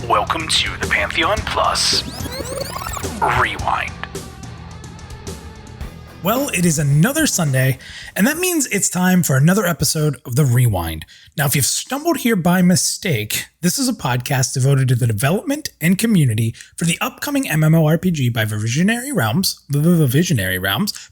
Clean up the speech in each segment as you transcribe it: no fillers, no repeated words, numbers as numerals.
Welcome to the Pantheon Plus Rewind. Well, it is another Sunday, and that means it's time for another episode of The Rewind. Now, if you've stumbled here by mistake, this is a podcast devoted to the development and community for the upcoming MMORPG by Visionary Realms,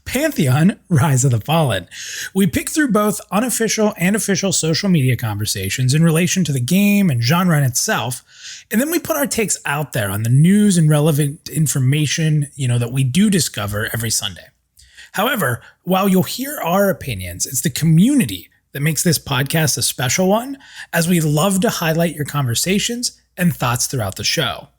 Pantheon, Rise of the Fallen. We pick through both unofficial and official social media conversations in relation to the game and genre in itself, and then we put our takes out there on the news and relevant information, that we do discover every Sunday. However, while you'll hear our opinions, it's the community that makes this podcast a special one, as we love to highlight your conversations and thoughts throughout the show.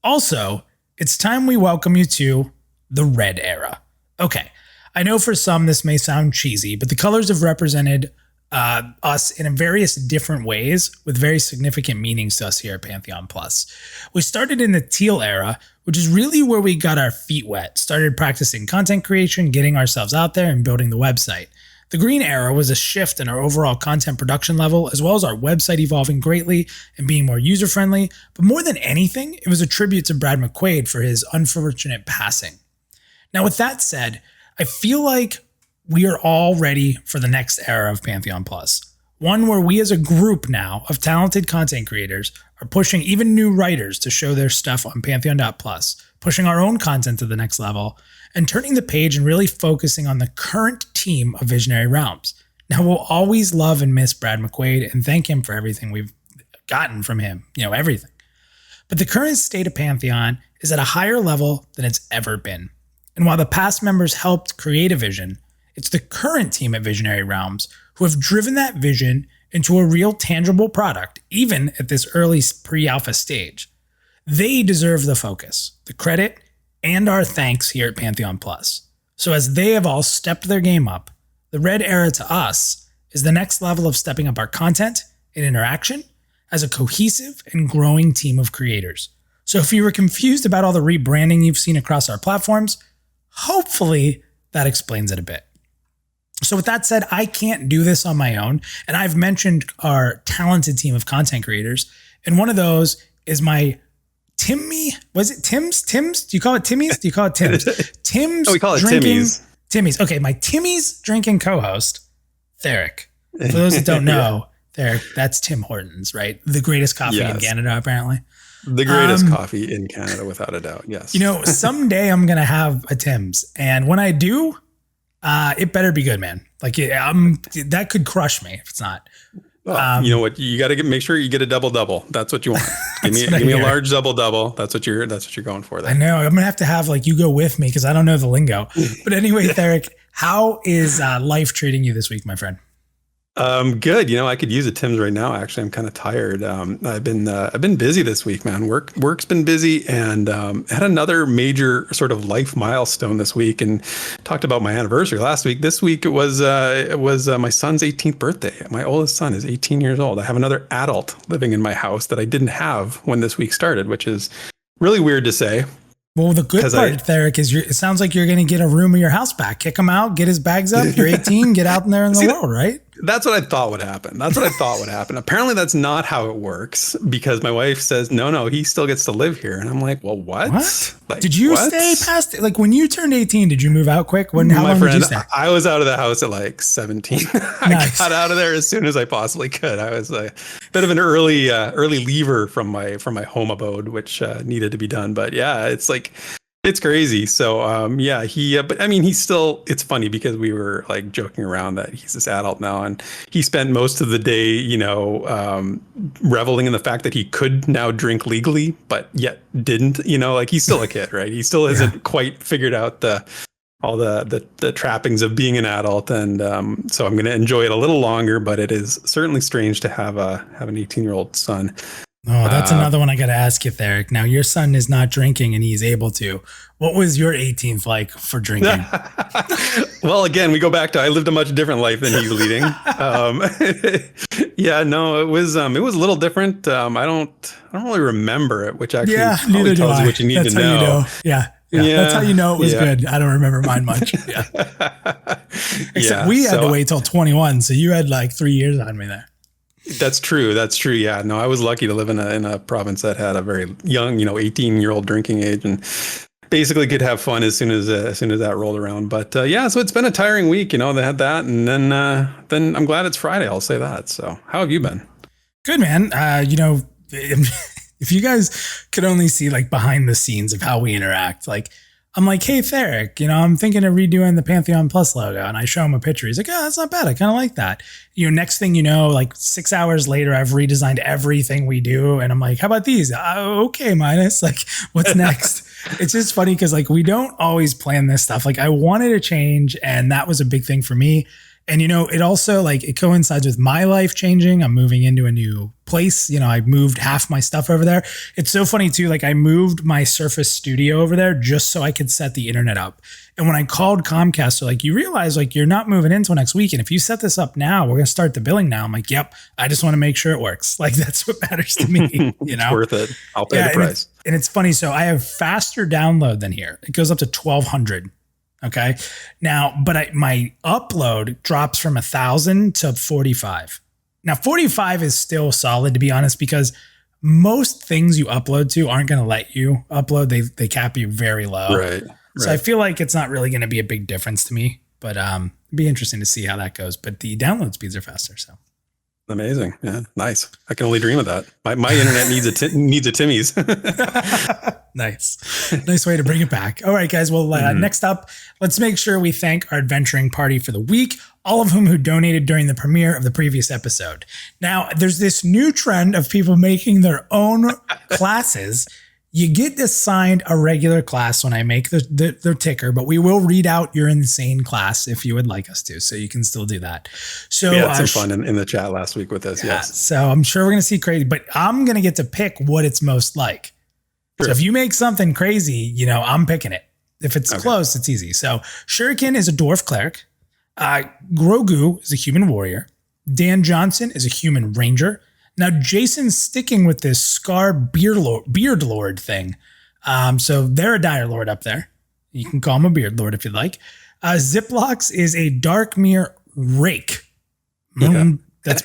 Also, it's time we welcome you to the Red Era. Okay, I know for some this may sound cheesy, but the colors have represented us in various different ways with very significant meanings to us here at Pantheon Plus. We started in the teal era, which is really where we got our feet wet, started practicing content creation, getting ourselves out there, and building the website. The green era was a shift in our overall content production level, as well as our website evolving greatly and being more user-friendly. But more than anything, it was a tribute to Brad MacLeod for his unfortunate passing. Now, with that said, I feel like we are all ready for the next era of Pantheon Plus. One where we as a group now of talented content creators are pushing even new writers to show their stuff on Pantheon.plus, pushing our own content to the next level, and turning the page and really focusing on the current team of Visionary Realms. Now, we'll always love and miss Brad MacLeod and thank him for everything we've gotten from him, everything. But the current state of Pantheon is at a higher level than it's ever been. And while the past members helped create a vision, it's the current team at Visionary Realms who have driven that vision into a real tangible product, even at this early pre-alpha stage. They deserve the focus, the credit, and our thanks here at Pantheon Plus. So as they have all stepped their game up, the Red Era to us is the next level of stepping up our content and interaction as a cohesive and growing team of creators. So if you were confused about all the rebranding you've seen across our platforms, hopefully that explains it a bit. So with that said, I can't do this on my own, and I've mentioned our talented team of content creators, and one of those is my Timmy. Was it Tim's? Tim's? Do you call it Timmy's? Do you call it Tim's? Tim's. Oh, we call it Timmy's. Timmy's. Okay, my Timmy's drinking co-host, Theric. For those that don't know, Theric, that's Tim Hortons, right? The greatest coffee in Canada, apparently. The greatest coffee in Canada, without a doubt. Yes. Someday I'm gonna have a Tim's, and when I do, it better be good, man. That could crush me if it's not. Well, you know what? You got to make sure you get a double-double. That's what you want. Give me a large double-double. That's what you're going for there. I know. I'm gonna have to have you go with me because I don't know the lingo. But anyway, Theric, how is life treating you this week, my friend? Good. I could use a Tim's right now. Actually, I'm kind of tired. I've been busy this week, man. Work's been busy, and had another major sort of life milestone this week. And talked about my anniversary last week. This week it was my son's 18th birthday. My oldest son is 18 years old. I have another adult living in my house that I didn't have when this week started, which is really weird to say. Well, the good part, Theric, is it sounds like you're going to get a room of your house back. Kick him out, get his bags up. You're 18, get out there in the world, right? That's what I thought would happen. Apparently, that's not how it works, because my wife says, no, he still gets to live here. And I'm like, well, what? Did you stay past it? When you turned 18, did you move out quick? How long did you stay? I was out of the house at 17. I got out of there as soon as I possibly could. I was a bit of an early leaver from my home abode, which needed to be done. But yeah, it's crazy. So, but I mean, it's funny because we were joking around that he's this adult now, and he spent most of the day, reveling in the fact that he could now drink legally, but yet didn't, he's still a kid, right? He still hasn't quite figured out all the trappings of being an adult. And, so I'm going to enjoy it a little longer, but it is certainly strange to have an 18-year-old son. Oh, that's another one I got to ask you, Theric. Now, your son is not drinking and he's able to. What was your 18th like for drinking? Well, again, we go back to I lived a much different life than he's leading. It was a little different. I don't really remember it, which actually probably tells you what you need to know. Yeah. That's how you know it was good. I don't remember mine much. Except we had to wait till 21, so you had 3 years on me there. That's true. That's true. Yeah. No, I was lucky to live in a province that had a very young, 18-year-old drinking age, and basically could have fun as soon as that rolled around. But yeah, so it's been a tiring week. They had that, and then I'm glad it's Friday. I'll say that. So how have you been? Good, man. If you guys could only see like behind the scenes of how we interact, like I'm like, hey, Theric, I'm thinking of redoing the Pantheon Plus logo. And I show him a picture. He's like, oh, that's not bad. I kind of like that. Next thing you know, like 6 hours later, I've redesigned everything we do. And I'm like, how about these? Okay, Minus. Like, what's next? It's just funny because like we don't always plan this stuff. Like I wanted to change, and that was a big thing for me. And, it also like it coincides with my life changing. I'm moving into a new place. I moved half my stuff over there. It's so funny too. Like I moved my Surface Studio over there just so I could set the internet up. And when I called Comcast, they're like, you realize like you're not moving in until next week. And if you set this up now, we're going to start the billing now. I'm like, yep, I just want to make sure it works. Like that's what matters to me. It's worth it. I'll pay the price. And it's funny. So I have faster download than here. It goes up to 1200. Okay. Now, but my upload drops from 1,000 to 45. Now, 45 is still solid, to be honest, because most things you upload to aren't going to let you upload. They cap you very low. Right. So I feel like it's not really going to be a big difference to me, but it'd be interesting to see how that goes. But the download speeds are faster. So amazing. Yeah. Nice. I can only dream of that. My internet needs a Timmy's. Nice way to bring it back. All right, guys. Well, next up, let's make sure we thank our adventuring party for the week, all of whom who donated during the premiere of the previous episode. Now, there's this new trend of people making their own classes. You get assigned a regular class when I make the ticker, but we will read out your insane class if you would like us to. So you can still do that. So we had some fun in the chat last week with this. Yeah, yes. So I'm sure we're going to see crazy, but I'm going to get to pick what it's most like. Sure. So if you make something crazy, I'm picking it. If it's close, it's easy. So Shuriken is a dwarf cleric. Grogu is a human warrior. Dan Johnson is a human ranger. Now, Jason's sticking with this Scar Beard Lord thing. So they're a Dire Lord up there. You can call him a Beard Lord if you'd like. Ziplox is a Darkmere Rake. Yeah. Is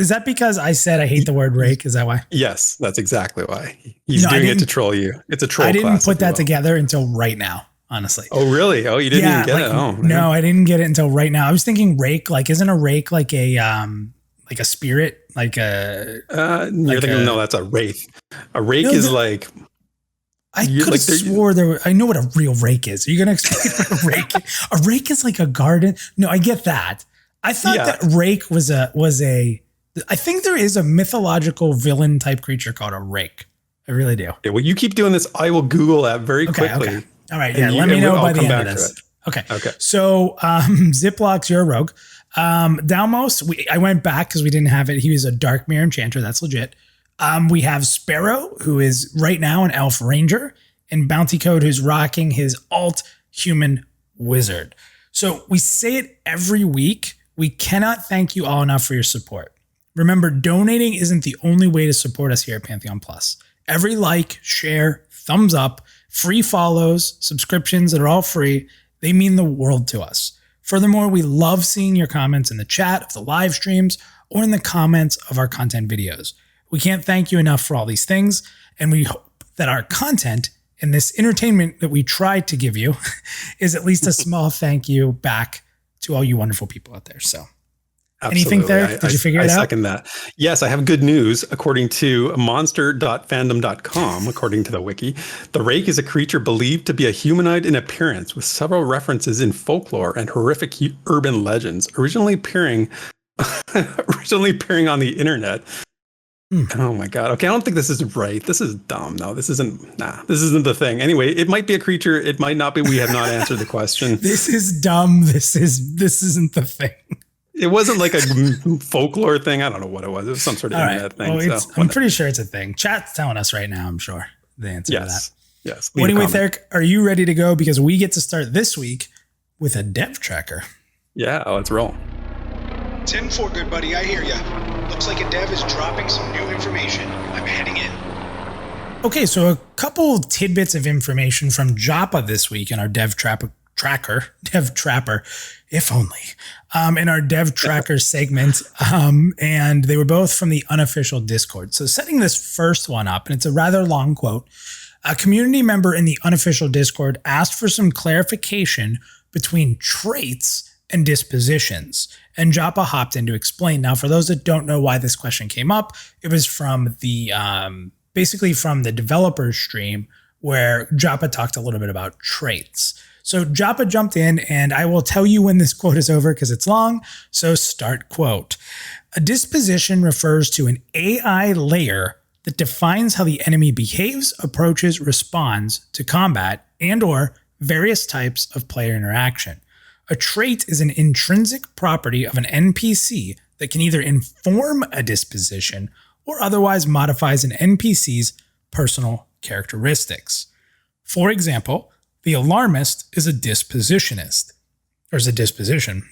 that because I said I hate the word rake? Is that why? Yes, that's exactly why. He's doing it to troll you. It's a troll class. I didn't put that together until right now, honestly. Oh, really? Oh, you didn't even get it? Oh, no, I didn't get it until right now. I was thinking rake, like, isn't a rake like a spirit? Like a... you're thinking, no, that's a wraith. A rake is like... I could have swore I know what a real rake is. Are you going to explain what a rake is? A rake is like a garden. No, I get that. I thought that rake was I think there is a mythological villain type creature called a rake. I really do. Yeah, well, you keep doing this. I will Google that very quickly. Okay. All right. Yeah. Let me know by the end of this. Okay. So, Ziplox, you're a rogue. Dalmos, I went back because we didn't have it. He was a Darkmere enchanter. That's legit. We have Sparrow, who is right now an elf ranger, and Bounty Code, who's rocking his alt human wizard. So we say it every week. We cannot thank you all enough for your support. Remember, donating isn't the only way to support us here at Pantheon Plus. Every like, share, thumbs up, free follows, subscriptions that are all free, they mean the world to us. Furthermore, we love seeing your comments in the chat of the live streams or in the comments of our content videos. We can't thank you enough for all these things, and we hope that our content and this entertainment that we try to give you is at least a small thank you back to all you wonderful people out there. So anything there? Did you figure it out? I second that. Yes, I have good news. According to monster.fandom.com, according to the wiki, the rake is a creature believed to be a humanoid in appearance with several references in folklore and horrific urban legends, originally appearing on the internet. Oh my God. Okay. I don't think this is right. This is dumb. No, this isn't the thing. Anyway, it might be a creature. It might not be. We have not answered the question. This is dumb. This isn't the thing. It wasn't like a folklore thing. I don't know what it was. It was some sort of internet thing. Well, I'm pretty sure it's a thing. Chat's telling us right now, I'm sure, the answer to that. Yes. Well, anyway, Theric, are you ready to go? Because we get to start this week with a dev tracker. Yeah, let's roll. 10-4, good buddy. I hear ya. Looks like a dev is dropping some new information. I'm heading in. Okay, so a couple tidbits of information from Joppa this week in our dev Dev Trapper, if only, in our Dev Tracker segment. And they were both from the unofficial Discord. So setting this first one up, and it's a rather long quote, a community member in the unofficial Discord asked for some clarification between traits and dispositions. And Joppa hopped in to explain. Now, for those that don't know why this question came up, it was from the, basically from the developer stream where Joppa talked a little bit about traits. So Joppa jumped in, and I will tell you when this quote is over because it's long. So start quote. A disposition refers to an AI layer that defines how the enemy behaves, approaches, responds to combat, and or various types of player interaction. A trait is an intrinsic property of an NPC that can either inform a disposition or otherwise modifies an NPC's personal characteristics. For example, the alarmist is a dispositionist, or is a disposition.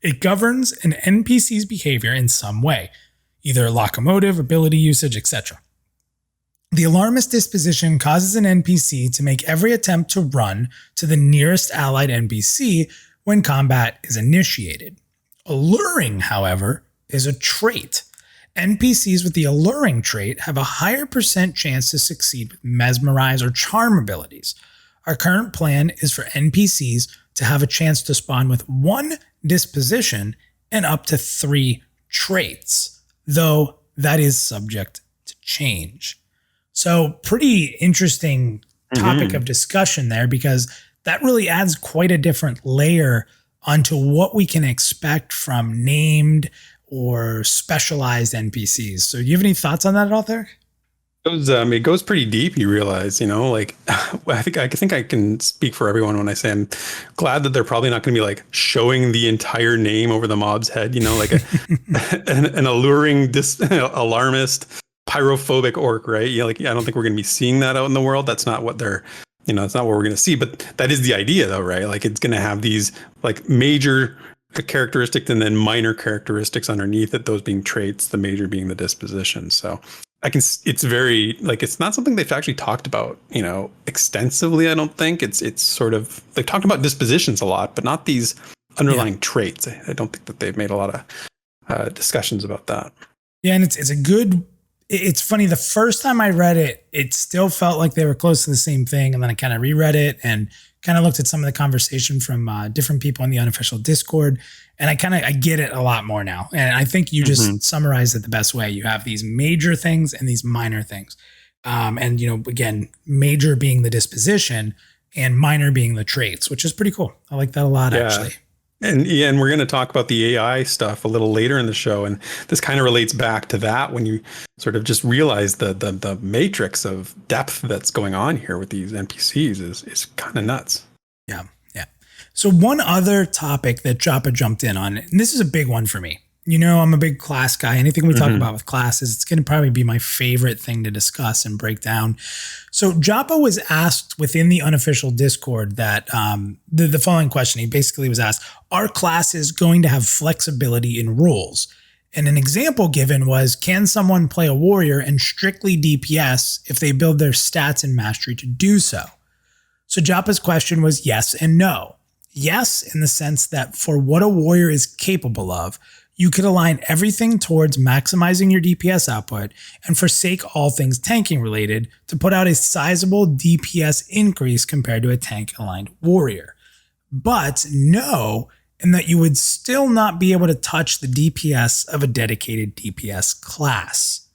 It governs an NPC's behavior in some way, either locomotive, ability usage, etc. The alarmist disposition causes an NPC to make every attempt to run to the nearest allied NPC when combat is initiated. Alluring, however, is a trait. NPCs with the alluring trait have a higher percent chance to succeed with mesmerize or charm abilities. Our current plan is for NPCs to have a chance to spawn with 1 disposition and up to 3 traits, though that is subject to change. So pretty interesting topic of discussion there, because that really adds quite a different layer onto what we can expect from named or specialized NPCs. So do you have any thoughts on that at all there? It goes pretty deep, you realize, like I think I can speak for everyone when I say I'm glad that they're probably not going to be like showing the entire name over the mob's head, like an alluring alarmist pyrophobic orc, right? I don't think we're going to be seeing that out in the world. That's not what they're, it's not what we're going to see, but that is the idea though, right? Like it's going to have these like major characteristics and then minor characteristics underneath it, those being traits, the major being the disposition. So it's very like, it's not something they've actually talked about, extensively. I don't think it's sort of, they've talked about dispositions a lot, but not these underlying traits. I don't think that they've made a lot of discussions about that. Yeah. And it's funny. The first time I read it, it still felt like they were close to the same thing. And then I kind of reread it and kind of looked at some of the conversation from different people in the unofficial Discord. And I get it a lot more now. And I think you just summarized it the best way. You have these major things and these minor things. And, again, major being the disposition and minor being the traits, which is pretty cool. I like that a lot, actually. And we're going to talk about the AI stuff a little later in the show. And this kind of relates back to that when you sort of just realize the matrix of depth that's going on here with these NPCs is kind of nuts. Yeah. So one other topic that Joppa jumped in on, and this is a big one for me. I'm a big class guy. Anything we talk about with classes, it's going to probably be my favorite thing to discuss and break down. So Joppa was asked within the unofficial Discord that the following question. He basically was asked, are classes going to have flexibility in rules? And an example given was, can someone play a warrior and strictly DPS if they build their stats and mastery to do so? So Joppa's question was yes and no. Yes, in the sense that for what a warrior is capable of, you could align everything towards maximizing your DPS output and forsake all things tanking related to put out a sizable DPS increase compared to a tank-aligned warrior. But no, in that you would still not be able to touch the DPS of a dedicated DPS class.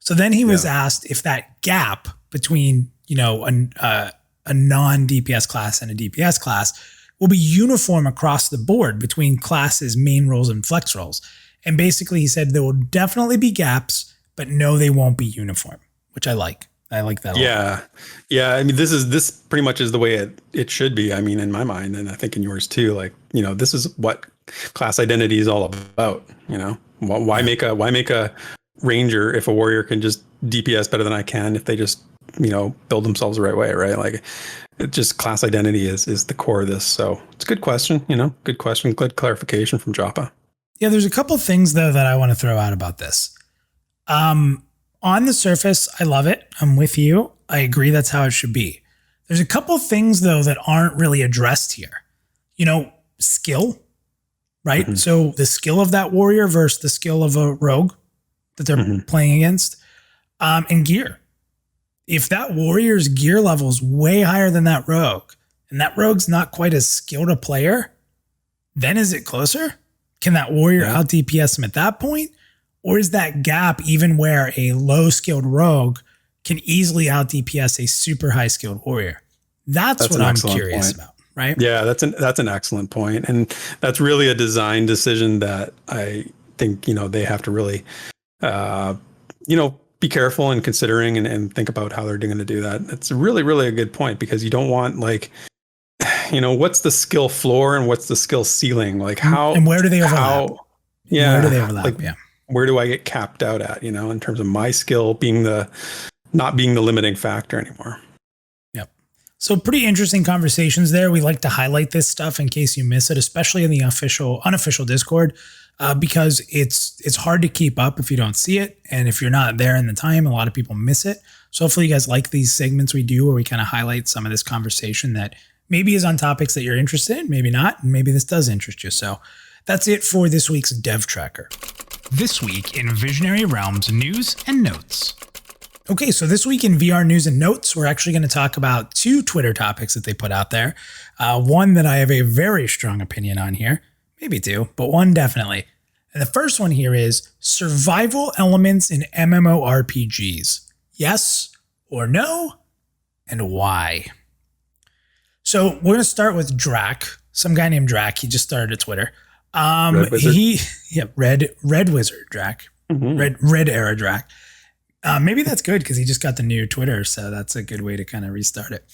So then he was asked if that gap between, a non-DPS class and a DPS class will be uniform across the board between classes, main roles, and flex roles. And basically he said there will definitely be gaps, but no, they won't be uniform, which I like. I like that a lot. Yeah. I mean, this pretty much is the way it should be. I mean, in my mind, and I think in yours too, like, this is what class identity is all about. Why make a ranger if a warrior can just DPS better than I can if they just, build themselves the right way, right? Like, it just class identity is the core of this. So it's a good question, good question, good clarification from Joppa. Yeah, there's a couple things though that I want to throw out about this. On the surface, I love it. I'm with you. I agree that's how it should be. There's a couple things though that aren't really addressed here. skill, right? So the skill of that warrior versus the skill of a rogue that they're playing against, and gear. If that warrior's gear level is way higher than that rogue, and that rogue's not quite as skilled a player, then is it closer? Can that warrior out DPS him at that point? Or is that gap even where a low skilled rogue can easily out DPS a super high skilled warrior? That's what I'm curious about, right? Yeah, that's an excellent point. And that's really a design decision that I think, they have to really, be careful in considering and think about how they're going to do that. It's really, really a good point, because you don't want what's the skill floor and what's the skill ceiling? Like how, and where do they overlap? Where do they overlap? Where do I get capped out at, in terms of my skill not being the limiting factor anymore. Yep. So pretty interesting conversations there. We like to highlight this stuff in case you miss it, especially in the unofficial Discord, because it's hard to keep up if you don't see it. And if you're not there in the time, a lot of people miss it. So hopefully you guys like these segments we do where we kind of highlight some of this conversation that maybe is on topics that you're interested in, maybe not, and maybe this does interest you. So that's it for this week's Dev Tracker. This week in Visionary Realms news and notes. Okay, so this week in VR news and notes, we're actually going to talk about 2 Twitter topics that they put out there. One that I have a very strong opinion on here, maybe 2, but one definitely. And the first one here is survival elements in MMORPGs. Yes or no, and why? So we're going to start with Drac, some guy named Drac. He just started a Twitter. Red Wizard Drac, Red Era Drac. Maybe that's good because he just got the new Twitter, so that's a good way to kind of restart it.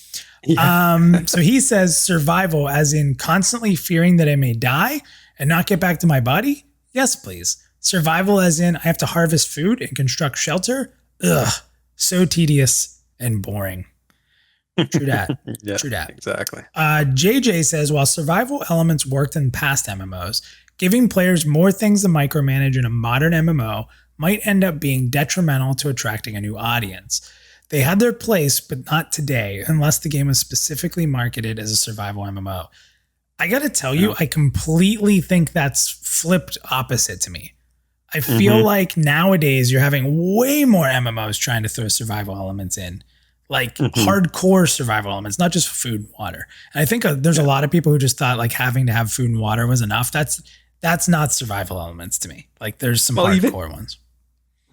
Yeah. So he says survival, as in constantly fearing that I may die and not get back to my body. Yes, please. Survival, as in I have to harvest food and construct shelter. Ugh, so tedious and boring. True that. Yeah, true that. Exactly. JJ says, while survival elements worked in past MMOs, giving players more things to micromanage in a modern MMO might end up being detrimental to attracting a new audience. They had their place, but not today, unless the game was specifically marketed as a survival MMO. I gotta tell you, I completely think that's flipped opposite to me. I feel like nowadays you're having way more MMOs trying to throw survival elements in. Like hardcore survival elements, not just food and water. And I think there's a lot of people who just thought like having to have food and water was enough. That's not survival elements to me. Like there's some hardcore ones.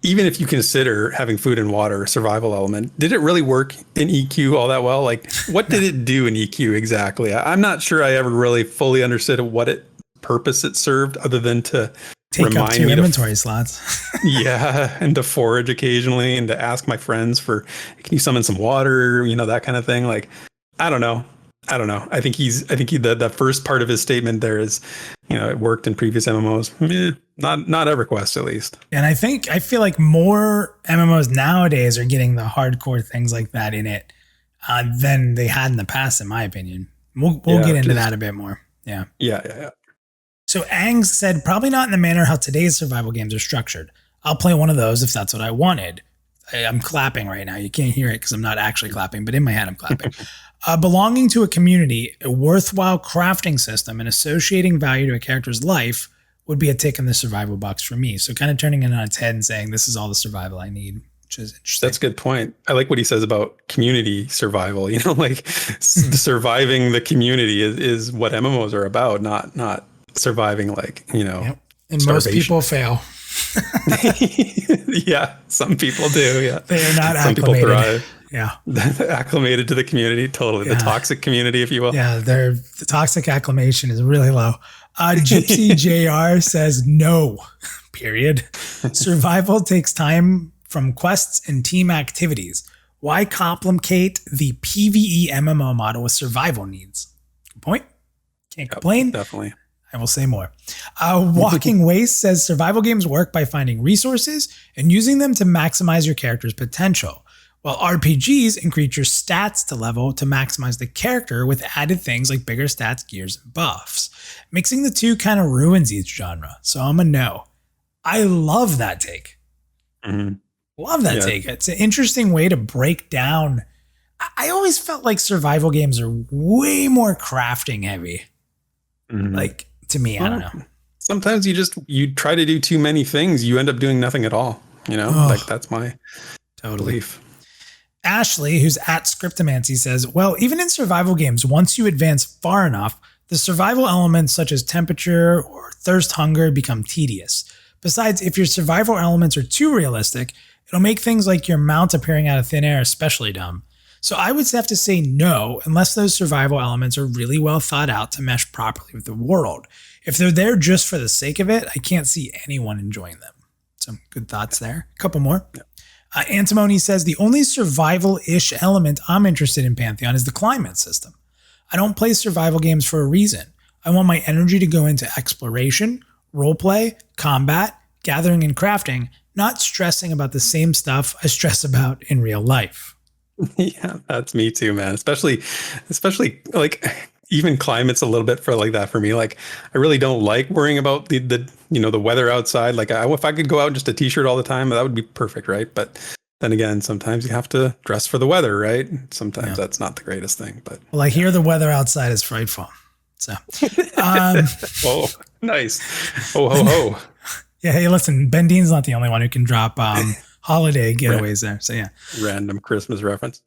Even if you consider having food and water a survival element, did it really work in EQ all that well? Like what did it do in EQ exactly? I'm not sure I ever really fully understood what purpose it served, other than to take up 2 inventory slots. Yeah, and to forage occasionally, and to ask my friends for, can you summon some water, that kind of thing. Like, I don't know. I think the first part of his statement there is, it worked in previous MMOs. Not EverQuest, at least. And I feel like more MMOs nowadays are getting the hardcore things like that in it than they had in the past, in my opinion. We'll get into that a bit more. Yeah. Yeah. So Ang said, probably not in the manner how today's survival games are structured. I'll play one of those if that's what I wanted. I'm clapping right now. You can't hear it because I'm not actually clapping, but in my head I'm clapping. Belonging to a community, a worthwhile crafting system, and associating value to a character's life would be a tick in the survival box for me. So kind of turning it on its head and saying, this is all the survival I need, which is interesting. That's a good point. I like what he says about community survival. Surviving the community is what MMOs are about, not surviving Yep. And most people fail. Yeah, some people do. Yeah, they are not some acclimated. People thrive. Yeah, acclimated to the community, totally. Yeah. The toxic community, if you will. Yeah, the toxic acclimation is really low. Gypsy JR says no. Period. Survival takes time from quests and team activities. Why complicate the PvE MMO model with survival needs? Good point. Can't complain. Definitely. I will say more. Walking Waste says survival games work by finding resources and using them to maximize your character's potential, while RPGs increase your stats to level to maximize the character with added things like bigger stats, gears, and buffs. Mixing the two kind of ruins each genre, so I'm a no. I love that take. Love that take. It's an interesting way to break down. I always felt like survival games are way more crafting heavy. Like, to me, I don't know. Sometimes you try to do too many things, you end up doing nothing at all. Like that's my belief. Ashley, who's at Scriptomancy, says, well, even in survival games, once you advance far enough, the survival elements such as temperature or thirst, hunger become tedious. Besides, if your survival elements are too realistic, it'll make things like your mount appearing out of thin air especially dumb. So I would have to say no, unless those survival elements are really well thought out to mesh properly with the world. If they're there just for the sake of it, I can't see anyone enjoying them. Some good thoughts there. A couple more. Yeah. Antimony says, the only survival-ish element I'm interested in Pantheon is the climate system. I don't play survival games for a reason. I want my energy to go into exploration, roleplay, combat, gathering and crafting, not stressing about the same stuff I stress about in real life. Yeah, that's me too, man. Especially like even climate's a little bit for like that for me. Like I really don't like worrying about the weather outside. Like if I could go out in just a t-shirt all the time, that would be perfect, right? But then again, sometimes you have to dress for the weather, right? Sometimes that's not the greatest thing. But well, I hear the weather outside is frightful. So oh, nice. Oh ho ho. Yeah, hey, listen, Ben Dean's not the only one who can drop holiday getaways there. So yeah. Random Christmas reference.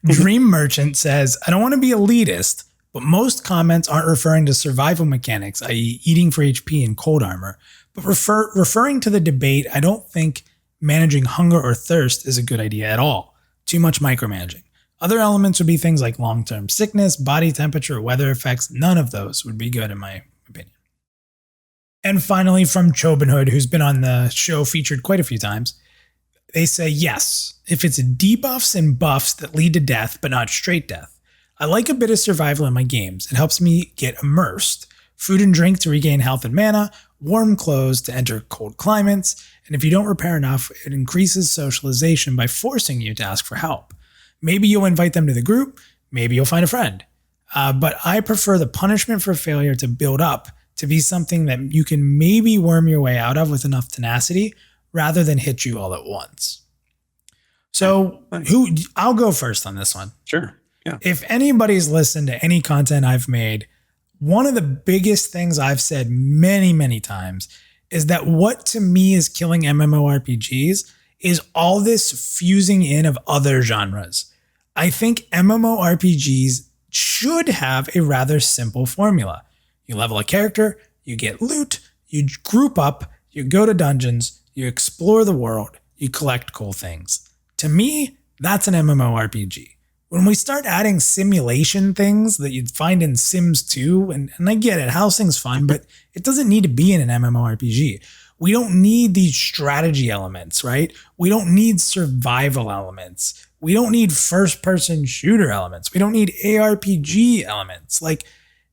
Dream Merchant says, I don't want to be elitist, but most comments aren't referring to survival mechanics, i.e. eating for HP and cold armor, but referring to the debate. I don't think managing hunger or thirst is a good idea at all. Too much micromanaging. Other elements would be things like long-term sickness, body temperature, weather effects. None of those would be good in my opinion. And finally, from Chobenhood, who's been on the show featured quite a few times, they say, yes, if it's debuffs and buffs that lead to death, but not straight death. I like a bit of survival in my games. It helps me get immersed. Food and drink to regain health and mana, warm clothes to enter cold climates, and if you don't repair enough, it increases socialization by forcing you to ask for help. Maybe you'll invite them to the group, maybe you'll find a friend. But I prefer the punishment for failure to build up to be something that you can maybe worm your way out of with enough tenacity rather than hit you all at once. So I'll go first on this one. Sure. Yeah. If anybody's listened to any content I've made, one of the biggest things I've said many, many times is that what to me is killing MMORPGs is all this fusing in of other genres. I think MMORPGs should have a rather simple formula. You level a character, you get loot, you group up, you go to dungeons, you explore the world, you collect cool things. To me, that's an MMORPG. When we start adding simulation things that you'd find in Sims 2, and I get it, housing's fun, but it doesn't need to be in an MMORPG. We don't need these strategy elements, right? We don't need survival elements. We don't need first-person shooter elements. We don't need ARPG elements. Like,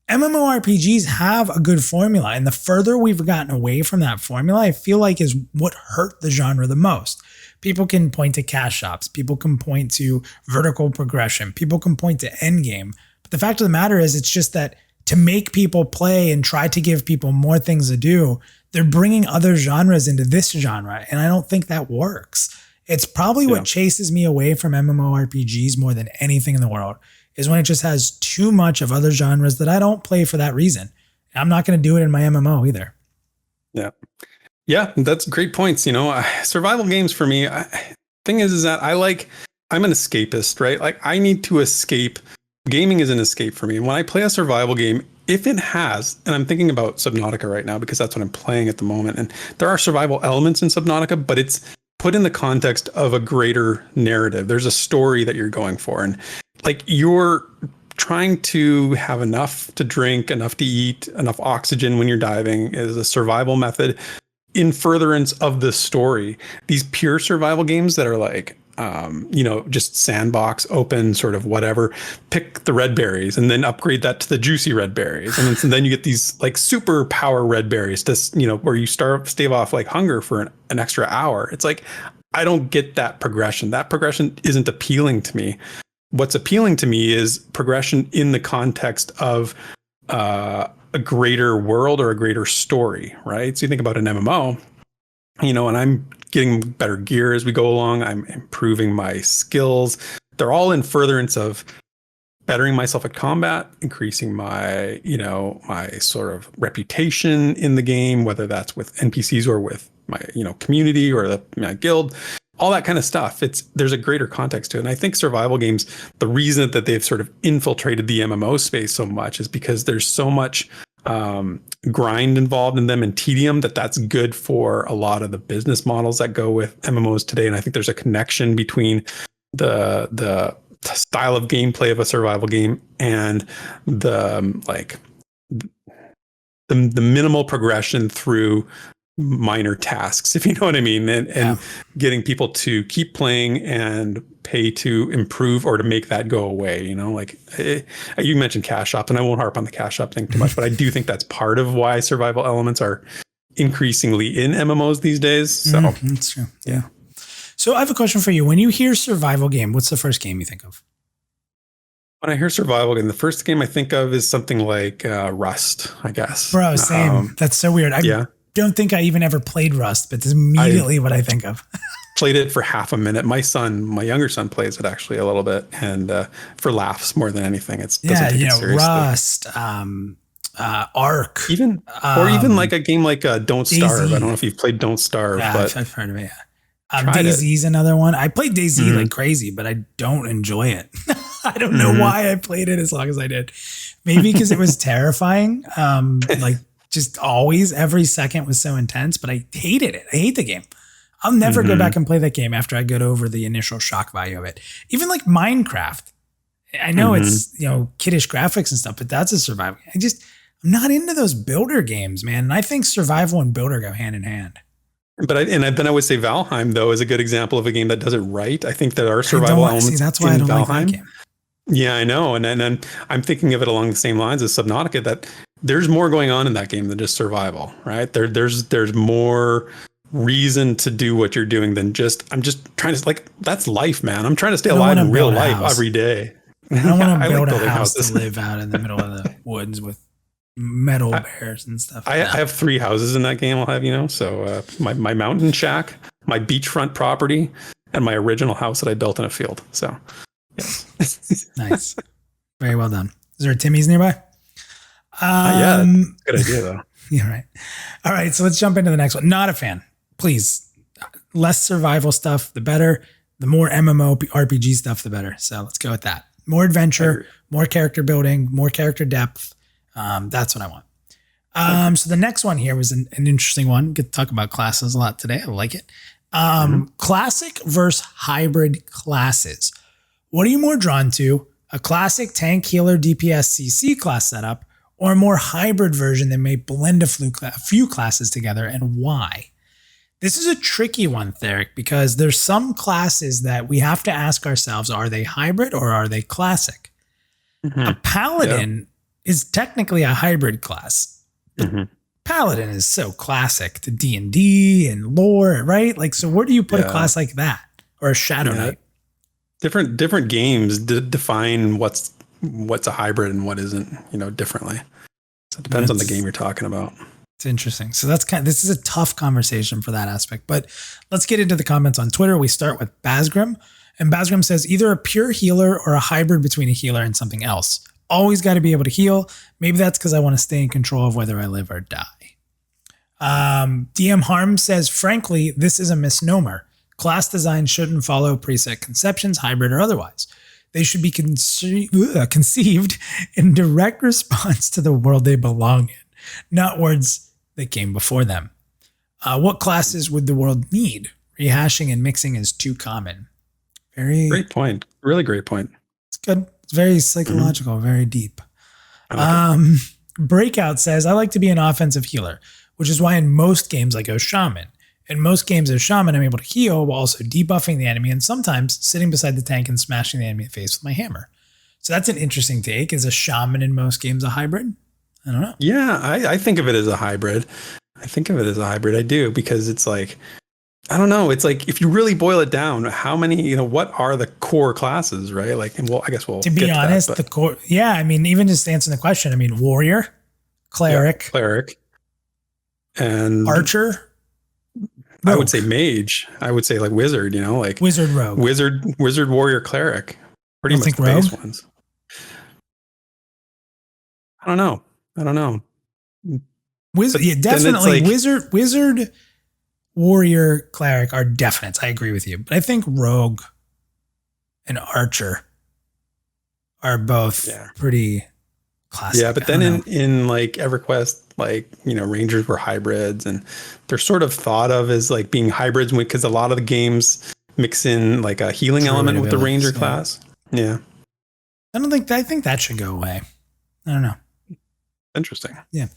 MMORPGs have a good formula, and the further we've gotten away from that formula, I feel like is what hurt the genre the most. People can point to cash shops. People can point to vertical progression. People can point to endgame. But the fact of the matter is, it's just that to make people play and try to give people more things to do, they're bringing other genres into this genre, and I don't think that works. It's probably what chases me away from MMORPGs more than anything in the world, is when it just has too much of other genres that I don't play for that reason. I'm not going to do it in my MMO either. Yeah. Yeah, that's great points. Survival games for me, thing is that I'm an escapist, right? Like I need to escape. Gaming is an escape for me. And when I play a survival game, if it has, and I'm thinking about Subnautica right now because that's what I'm playing at the moment. And there are survival elements in Subnautica, but it's put in the context of a greater narrative. There's a story that you're going for. And like you're trying to have enough to drink, enough to eat, enough oxygen when you're diving is a survival method in furtherance of the story. These pure survival games that are like, just sandbox, open, sort of whatever, pick the red berries and then upgrade that to the juicy red berries. And then you get these like super power red berries to, where you stave off like hunger for an extra hour. It's like, I don't get that progression. That progression isn't appealing to me. What's appealing to me is progression in the context of a greater world or a greater story, right? So you think about an MMO, and I'm getting better gear as we go along. I'm improving my skills. They're all in furtherance of bettering myself at combat, increasing my, my sort of reputation in the game, whether that's with NPCs or with my, community or my guild, all that kind of stuff. There's a greater context to it. And I think survival games, the reason that they've sort of infiltrated the MMO space so much is because there's so much grind involved in them and tedium that's good for a lot of the business models that go with MMOs today. And I think there's a connection between the style of gameplay of a survival game and the minimal progression through minor tasks, if you know what I mean, and getting people to keep playing and pay to improve or to make that go away. You mentioned cash shop, and I won't harp on the cash shop thing too much, but I do think that's part of why survival elements are increasingly in MMOs these days. So that's true. Yeah. So I have a question for you. When you hear survival game, what's the first game you think of? When I hear survival game, the first game I think of is something like Rust, I guess. Bro, same. That's so weird. I don't think I even ever played Rust, but that's immediately what I think of. Played it for half a minute. My younger son plays it actually a little bit, and for laughs more than anything. Doesn't take it seriously. Rust, Ark, even like a game like Don't Starve. I don't know if you've played Don't Starve, but I've heard of it. DayZ's another one. I played DayZ like crazy, but I don't enjoy it. I don't know why I played it as long as I did. Maybe because it was terrifying. Just always, every second was so intense, but I hated it. I hate the game. I'll never go back and play that game after I get over the initial shock value of it. Even like Minecraft. I know it's, kiddish graphics and stuff, but that's a survival. I'm not into those builder games, man. And I think survival and builder go hand in hand. But then I would say Valheim, though, is a good example of a game that does it right. I think that our survival elements that's why I don't Valheim, like that game. Yeah, I know. And then I'm thinking of it along the same lines as Subnautica, that there's more going on in that game than just survival, right? There's more reason to do what you're doing than I'm just trying to, that's life, man. I'm trying to stay alive in real life every day. I don't want to build a house to live out in the middle of the woods with metal bears and stuff. I have 3 houses in that game, I'll have So my mountain shack, my beachfront property, and my original house that I built in a field. So, yes. Nice. Very well done. Is there a Timmy's nearby? Yeah, good idea, though. Yeah, right. All right, so let's jump into the next one. Not a fan. Please, less survival stuff, the better. The more MMO RPG stuff, the better. So let's go with that. More adventure, more character building, more character depth. That's what I want. So the next one here was an interesting one. We get to talk about classes a lot today. I like it. Classic versus hybrid classes. What are you more drawn to? A classic tank, healer, DPS, CC class setup, or a more hybrid version that may blend a few classes together, and why? This is a tricky one, Theric, because there's some classes that we have to ask ourselves, are they hybrid or are they classic? A paladin is technically a hybrid class. Paladin is so classic to D&D and lore, right? So where do you put a class like that? Or a Shadow Knight? Different games define what's a hybrid and what isn't, differently. So it depends on the game you're talking about. It's interesting. So this is a tough conversation for that aspect, but let's get into the comments on Twitter. We start with Basgrim, and Basgrim says either a pure healer or a hybrid between a healer and something else. Always got to be able to heal. Maybe that's because I want to stay in control of whether I live or die. DM Harm says, frankly, this is a misnomer. Class design shouldn't follow preset conceptions, hybrid or otherwise. They should be conceived in direct response to the world they belong in, not words that came before them. What classes would the world need? Rehashing and mixing is too common. Very great point. Really great point. It's good. It's very psychological, very deep. Breakout says, I like to be an offensive healer, which is why in most games I go shaman. In most games as shaman, I'm able to heal while also debuffing the enemy and sometimes sitting beside the tank and smashing the enemy in the face with my hammer. So that's an interesting take. Is a shaman in most games a hybrid? I don't know. Yeah, I think of it as a hybrid. I do, because it's like, I don't know. It's like, if you really boil it down, how many, what are the core classes, right? I guess we'll to be honest, the core, even just answering the question, warrior, cleric, and archer. I would say mage. I would say wizard, wizard, rogue, wizard, warrior, cleric. Pretty much the base ones. I don't know. I don't know. Wizard, But yeah, then it's definitely. like- Wizard, warrior, cleric are definites. I agree with you. But I think rogue and archer are both Yeah. pretty classic. Yeah, but I then don't know. in like EverQuest, like, you know, Rangers were hybrids, and they're sort of thought of as like being hybrids because a lot of the games mix in like a healing Druid element with the abilities, Ranger yeah. class. Yeah, I think that should go away. I don't know. interesting. Yeah.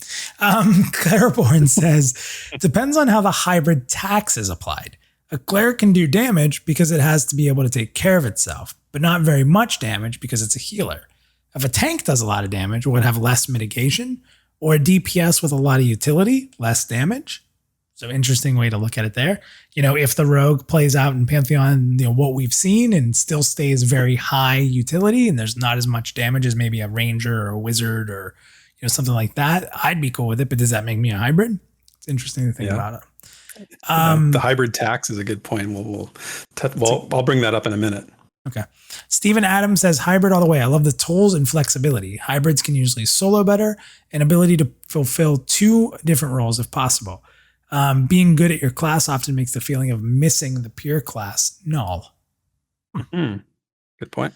Clariborn says, depends on how the hybrid tax is applied. A cleric can do damage because it has to be able to take care of itself, but not very much damage because it's a healer. If a tank does a lot of damage, would have less mitigation, or a DPS with a lot of utility, less damage. So interesting way to look at it there. You know, if the rogue plays out in Pantheon, you know, what we've seen and still stays very high utility and there's not as much damage as maybe a ranger or a wizard or, you know, something like that, I'd be cool with it. But does that make me a hybrid? It's interesting to think about it. The hybrid tax is a good point. I'll bring that up in a minute. Okay. Stephen Adams says hybrid all the way. I love the tools and flexibility. Hybrids can usually solo better and ability to fulfill 2 different roles if possible. Being good at your class often makes the feeling of missing the pure class null. Mm-hmm. Good point.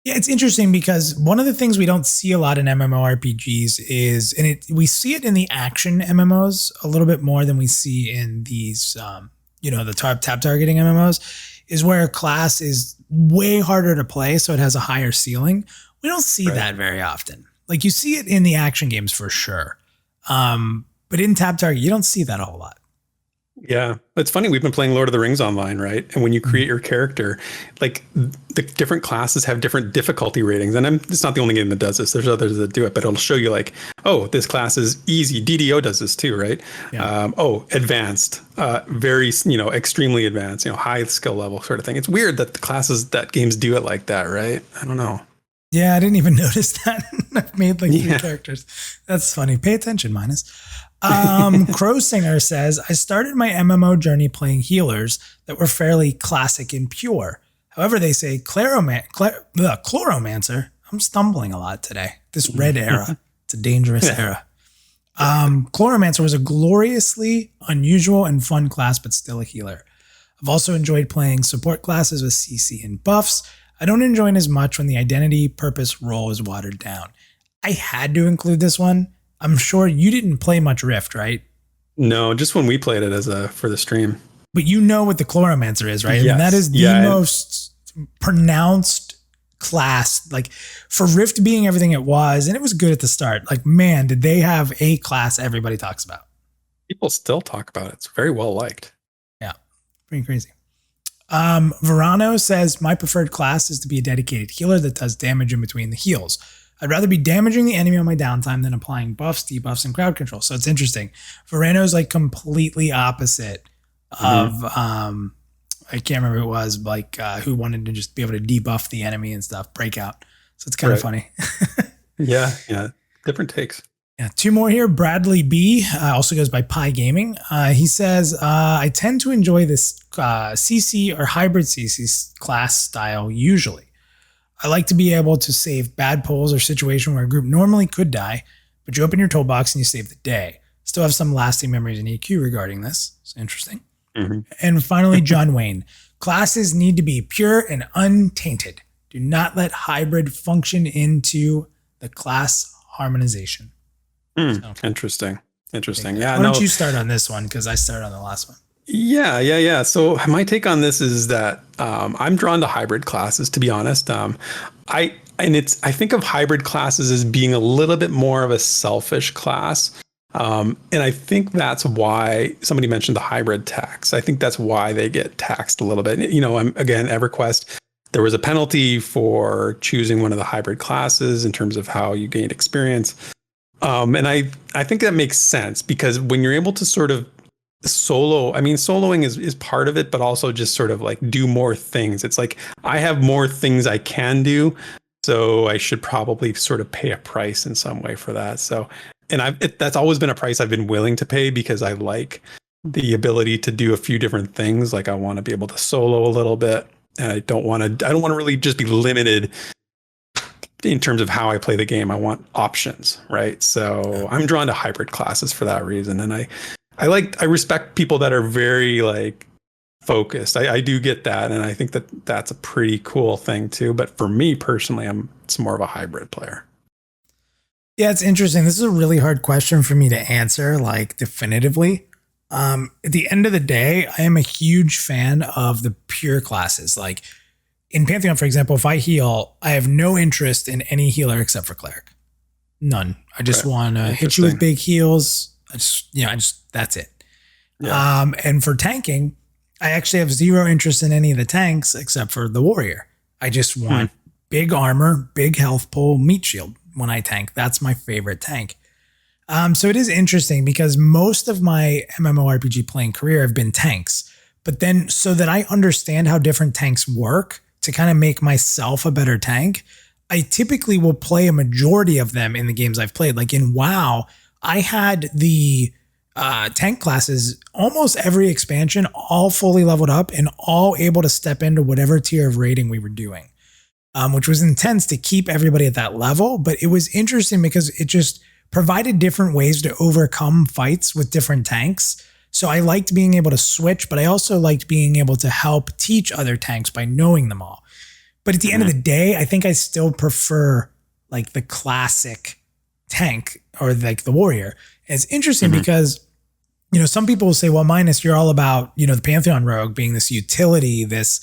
Yeah, it's interesting because one of the things we don't see a lot in MMORPGs is, and we see it in the action MMOs a little bit more than we see in these, you know, the tab targeting MMOs, is where a class is way harder to play, so it has a higher ceiling. We don't see that very often. Like you see it in the action games for sure. But in tab target, you don't see that a whole lot. Yeah, it's funny. We've been playing Lord of the Rings online, right? And when you create your character, like the different classes have different difficulty ratings. And it's not the only game that does this. There's others that do it, but it'll show you like, oh, this class is easy. DDO does this too, right? Yeah. Advanced, very, you know, extremely advanced, you know, high skill level sort of thing. It's weird that the classes that games do it like that, right? I don't know. Yeah, I didn't even notice that. I've made like 3 characters. That's funny. Pay attention, Minus. Crow Singer says, I started my MMO journey playing healers that were fairly classic and pure. However, they say Chloromancer. I'm stumbling a lot today. This red era. It's a dangerous era. Chloromancer was a gloriously unusual and fun class, but still a healer. I've also enjoyed playing support classes with CC and buffs. I don't enjoy it as much when the identity purpose role is watered down. I had to include this one. I'm sure you didn't play much Rift, right? No, just when we played it for the stream. But you know what the Chloromancer is, right? Yes. I mean, that is the most pronounced class. Like for Rift being everything it was, and it was good at the start. Like, man, did they have a class everybody talks about? People still talk about it. It's very well liked. Yeah, pretty crazy. Verano says, my preferred class is to be a dedicated healer that does damage in between the heals. I'd rather be damaging the enemy on my downtime than applying buffs, debuffs, and crowd control. So it's interesting. Verano's like completely opposite of, I can't remember who it was, like who wanted to just be able to debuff the enemy and stuff, breakout. So it's kind of funny. Yeah. Different takes. Yeah, 2 more here. Bradley B also goes by Pi Gaming. He says, I tend to enjoy this CC or hybrid CC class style usually. I like to be able to save bad pulls or situation where a group normally could die, but you open your toolbox and you save the day. Still have some lasting memories in EQ regarding this. It's interesting. And finally, John Wayne. Classes need to be pure and untainted. Do not let hybrid function into the class harmonization. So, Interesting. Yeah. Why don't you start on this one? Because I started on the last one. Yeah. So my take on this is that I'm drawn to hybrid classes, to be honest. I think of hybrid classes as being a little bit more of a selfish class. And I think that's why somebody mentioned the hybrid tax. I think that's why they get taxed a little bit. You know, again, EverQuest, there was a penalty for choosing one of the hybrid classes in terms of how you gained experience. And I think that makes sense because when you're able to sort of soloing is part of it, but also just sort of like do more things. It's like I have more things I can do, so I should probably sort of pay a price in some way for that. So, and that's always been a price I've been willing to pay because I like the ability to do a few different things. Like I want to be able to solo a little bit, and I don't want to really just be limited in terms of how I play the game, I want options, right? So I'm drawn to hybrid classes for that reason. And I respect people that are very like focused. I do get that. And I think that that's a pretty cool thing too. But for me personally, it's more of a hybrid player. Yeah, it's interesting. This is a really hard question for me to answer, like definitively. At the end of the day, I am a huge fan of the pure classes. Like in Pantheon, for example, if I heal, I have no interest in any healer except for cleric. None. I just want to hit you with big heals. That's it. Yeah. And for tanking, I actually have zero interest in any of the tanks except for the warrior. I just want big armor, big health pull, meat shield when I tank. That's my favorite tank. So it is interesting because most of my MMORPG playing career have been tanks. But then so that I understand how different tanks work to kind of make myself a better tank, I typically will play a majority of them in the games I've played. Like in WoW, I had the tank classes almost every expansion, all fully leveled up and all able to step into whatever tier of raiding we were doing, which was intense to keep everybody at that level. But it was interesting because it just provided different ways to overcome fights with different tanks. So I liked being able to switch, but I also liked being able to help teach other tanks by knowing them all. But at the end of the day, I think I still prefer like the classic tank or like the warrior. And it's interesting because, you know, some people will say, well, Minus, you're all about, you know, the Pantheon rogue being this utility, this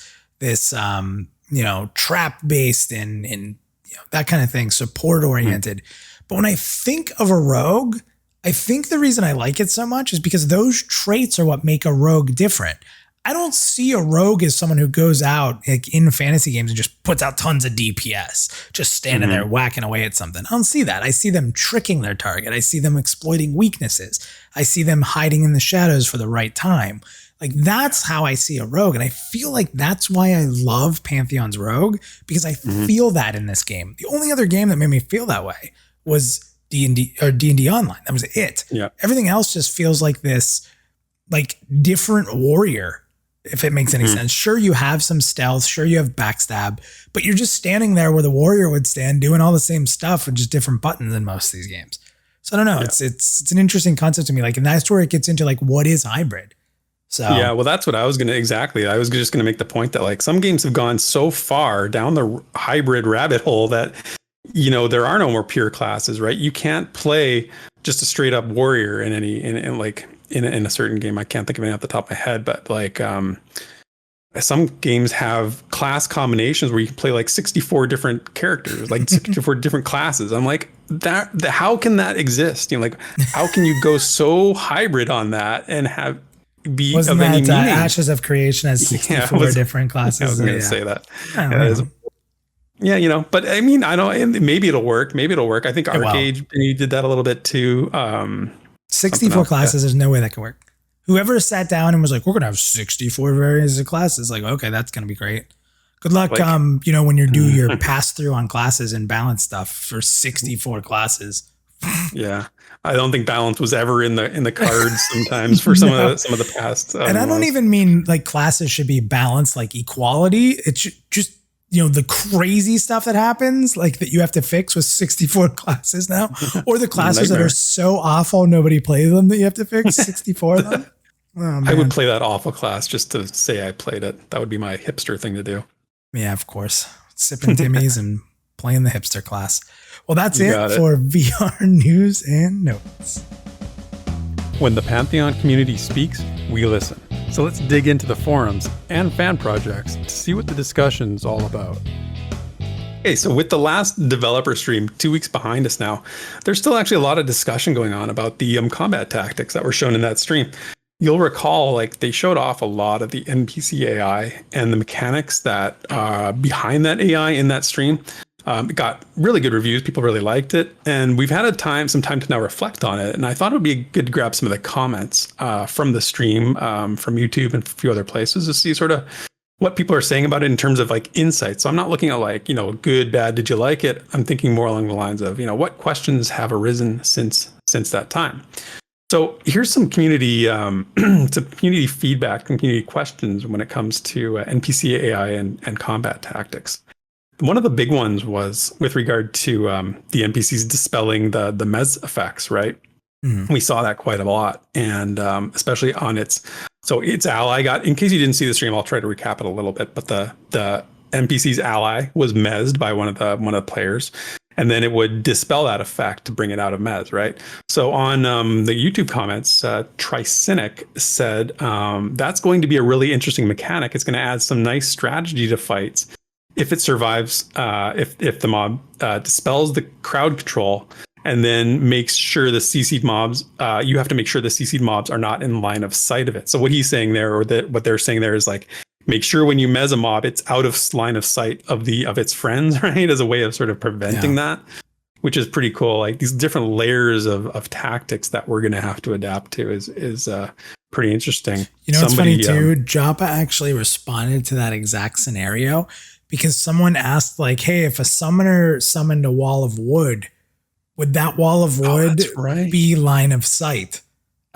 trap based and that kind of thing, support oriented. But when I think of a rogue, I think the reason I like it so much is because those traits are what make a rogue different. I don't see a rogue as someone who goes out like in fantasy games and just puts out tons of DPS, just standing there whacking away at something. I don't see that. I see them tricking their target. I see them exploiting weaknesses. I see them hiding in the shadows for the right time. Like that's how I see a rogue. And I feel like that's why I love Pantheon's rogue, because I feel that in this game. The only other game that made me feel that way was D&D or D&D Online. That was it. Yeah. Everything else just feels like this like different warrior, if it makes any sense. Sure, you have some stealth. Sure, you have backstab, but you're just standing there where the warrior would stand doing all the same stuff with just different buttons in most of these games. So I don't know. Yeah. It's an interesting concept to me. Like, and that's where it gets into like, what is hybrid? So yeah, well, that's what I was going to exactly. I was just going to make the point that like some games have gone so far down the hybrid rabbit hole that, you know, there are no more pure classes, right? You can't play just a straight up warrior in a certain game. I can't think of any off the top of my head, but like some games have class combinations where you can play like 64 different characters, like 64 different classes. I'm like, how can that exist? You know, like how can you go so hybrid on that and wasn't that Ashes of Creation has 64 different classes? I was going to say that. Yeah, you know, but I mean, I don't. Maybe it'll work. I think Arcade did that a little bit too. 64 classes. There's no way that could work. Whoever sat down and was like, "We're gonna have 64 variants of classes," like, okay, that's gonna be great. Good luck. Like, when you do your pass through on classes and balance stuff for 64 classes. Yeah, I don't think balance was ever in the cards sometimes for some of the past. And I don't even mean like classes should be balanced like equality. It's just, you know, the crazy stuff that happens, like that you have to fix with 64 classes now, or the classes that are so awful nobody plays them that you have to fix 64 of them. Oh, I would play that awful class just to say I played it. That would be my hipster thing to do. Yeah, of course. Sipping Timmy's and playing the hipster class. Well, that's it for VR news and notes. When the Pantheon community speaks, we listen. So let's dig into the forums and fan projects to see what the discussion's all about. Okay, so with the last developer stream 2 weeks behind us now, there's still actually a lot of discussion going on about the combat tactics that were shown in that stream. You'll recall, like, they showed off a lot of the NPC AI and the mechanics that behind that AI in that stream. It got really good reviews. People really liked it. And we've had some time to now reflect on it. And I thought it would be good to grab some of the comments from the stream, from YouTube and a few other places to see sort of what people are saying about it in terms of like insights. So I'm not looking at like, you know, good, bad, did you like it? I'm thinking more along the lines of, you know, what questions have arisen since that time. So here's some community feedback and community questions when it comes to NPC AI and combat tactics. One of the big ones was with regard to the NPCs dispelling the Mez effects, right? We saw that quite a lot, and especially on its ally got. In case you didn't see the stream, I'll try to recap it a little bit. But the NPC's ally was mezzed by one of the players, and then it would dispel that effect to bring it out of mez, right? So on the YouTube comments, Tricynic said that's going to be a really interesting mechanic. It's going to add some nice strategy to fights if it survives. If the mob dispels the crowd control. And then makes sure the CC'd mobs, you have to make sure the CC'd mobs are not in line of sight of it. So what he's saying there, or what they're saying there, is like, make sure when you mez a mob, it's out of line of sight of its friends, right? As a way of sort of preventing that, which is pretty cool. Like these different layers of tactics that we're going to have to adapt to is pretty interesting. You know, it's funny too. Joppa actually responded to that exact scenario because someone asked like, hey, if a summoner summoned a wall of wood, would that wall of wood be line of sight?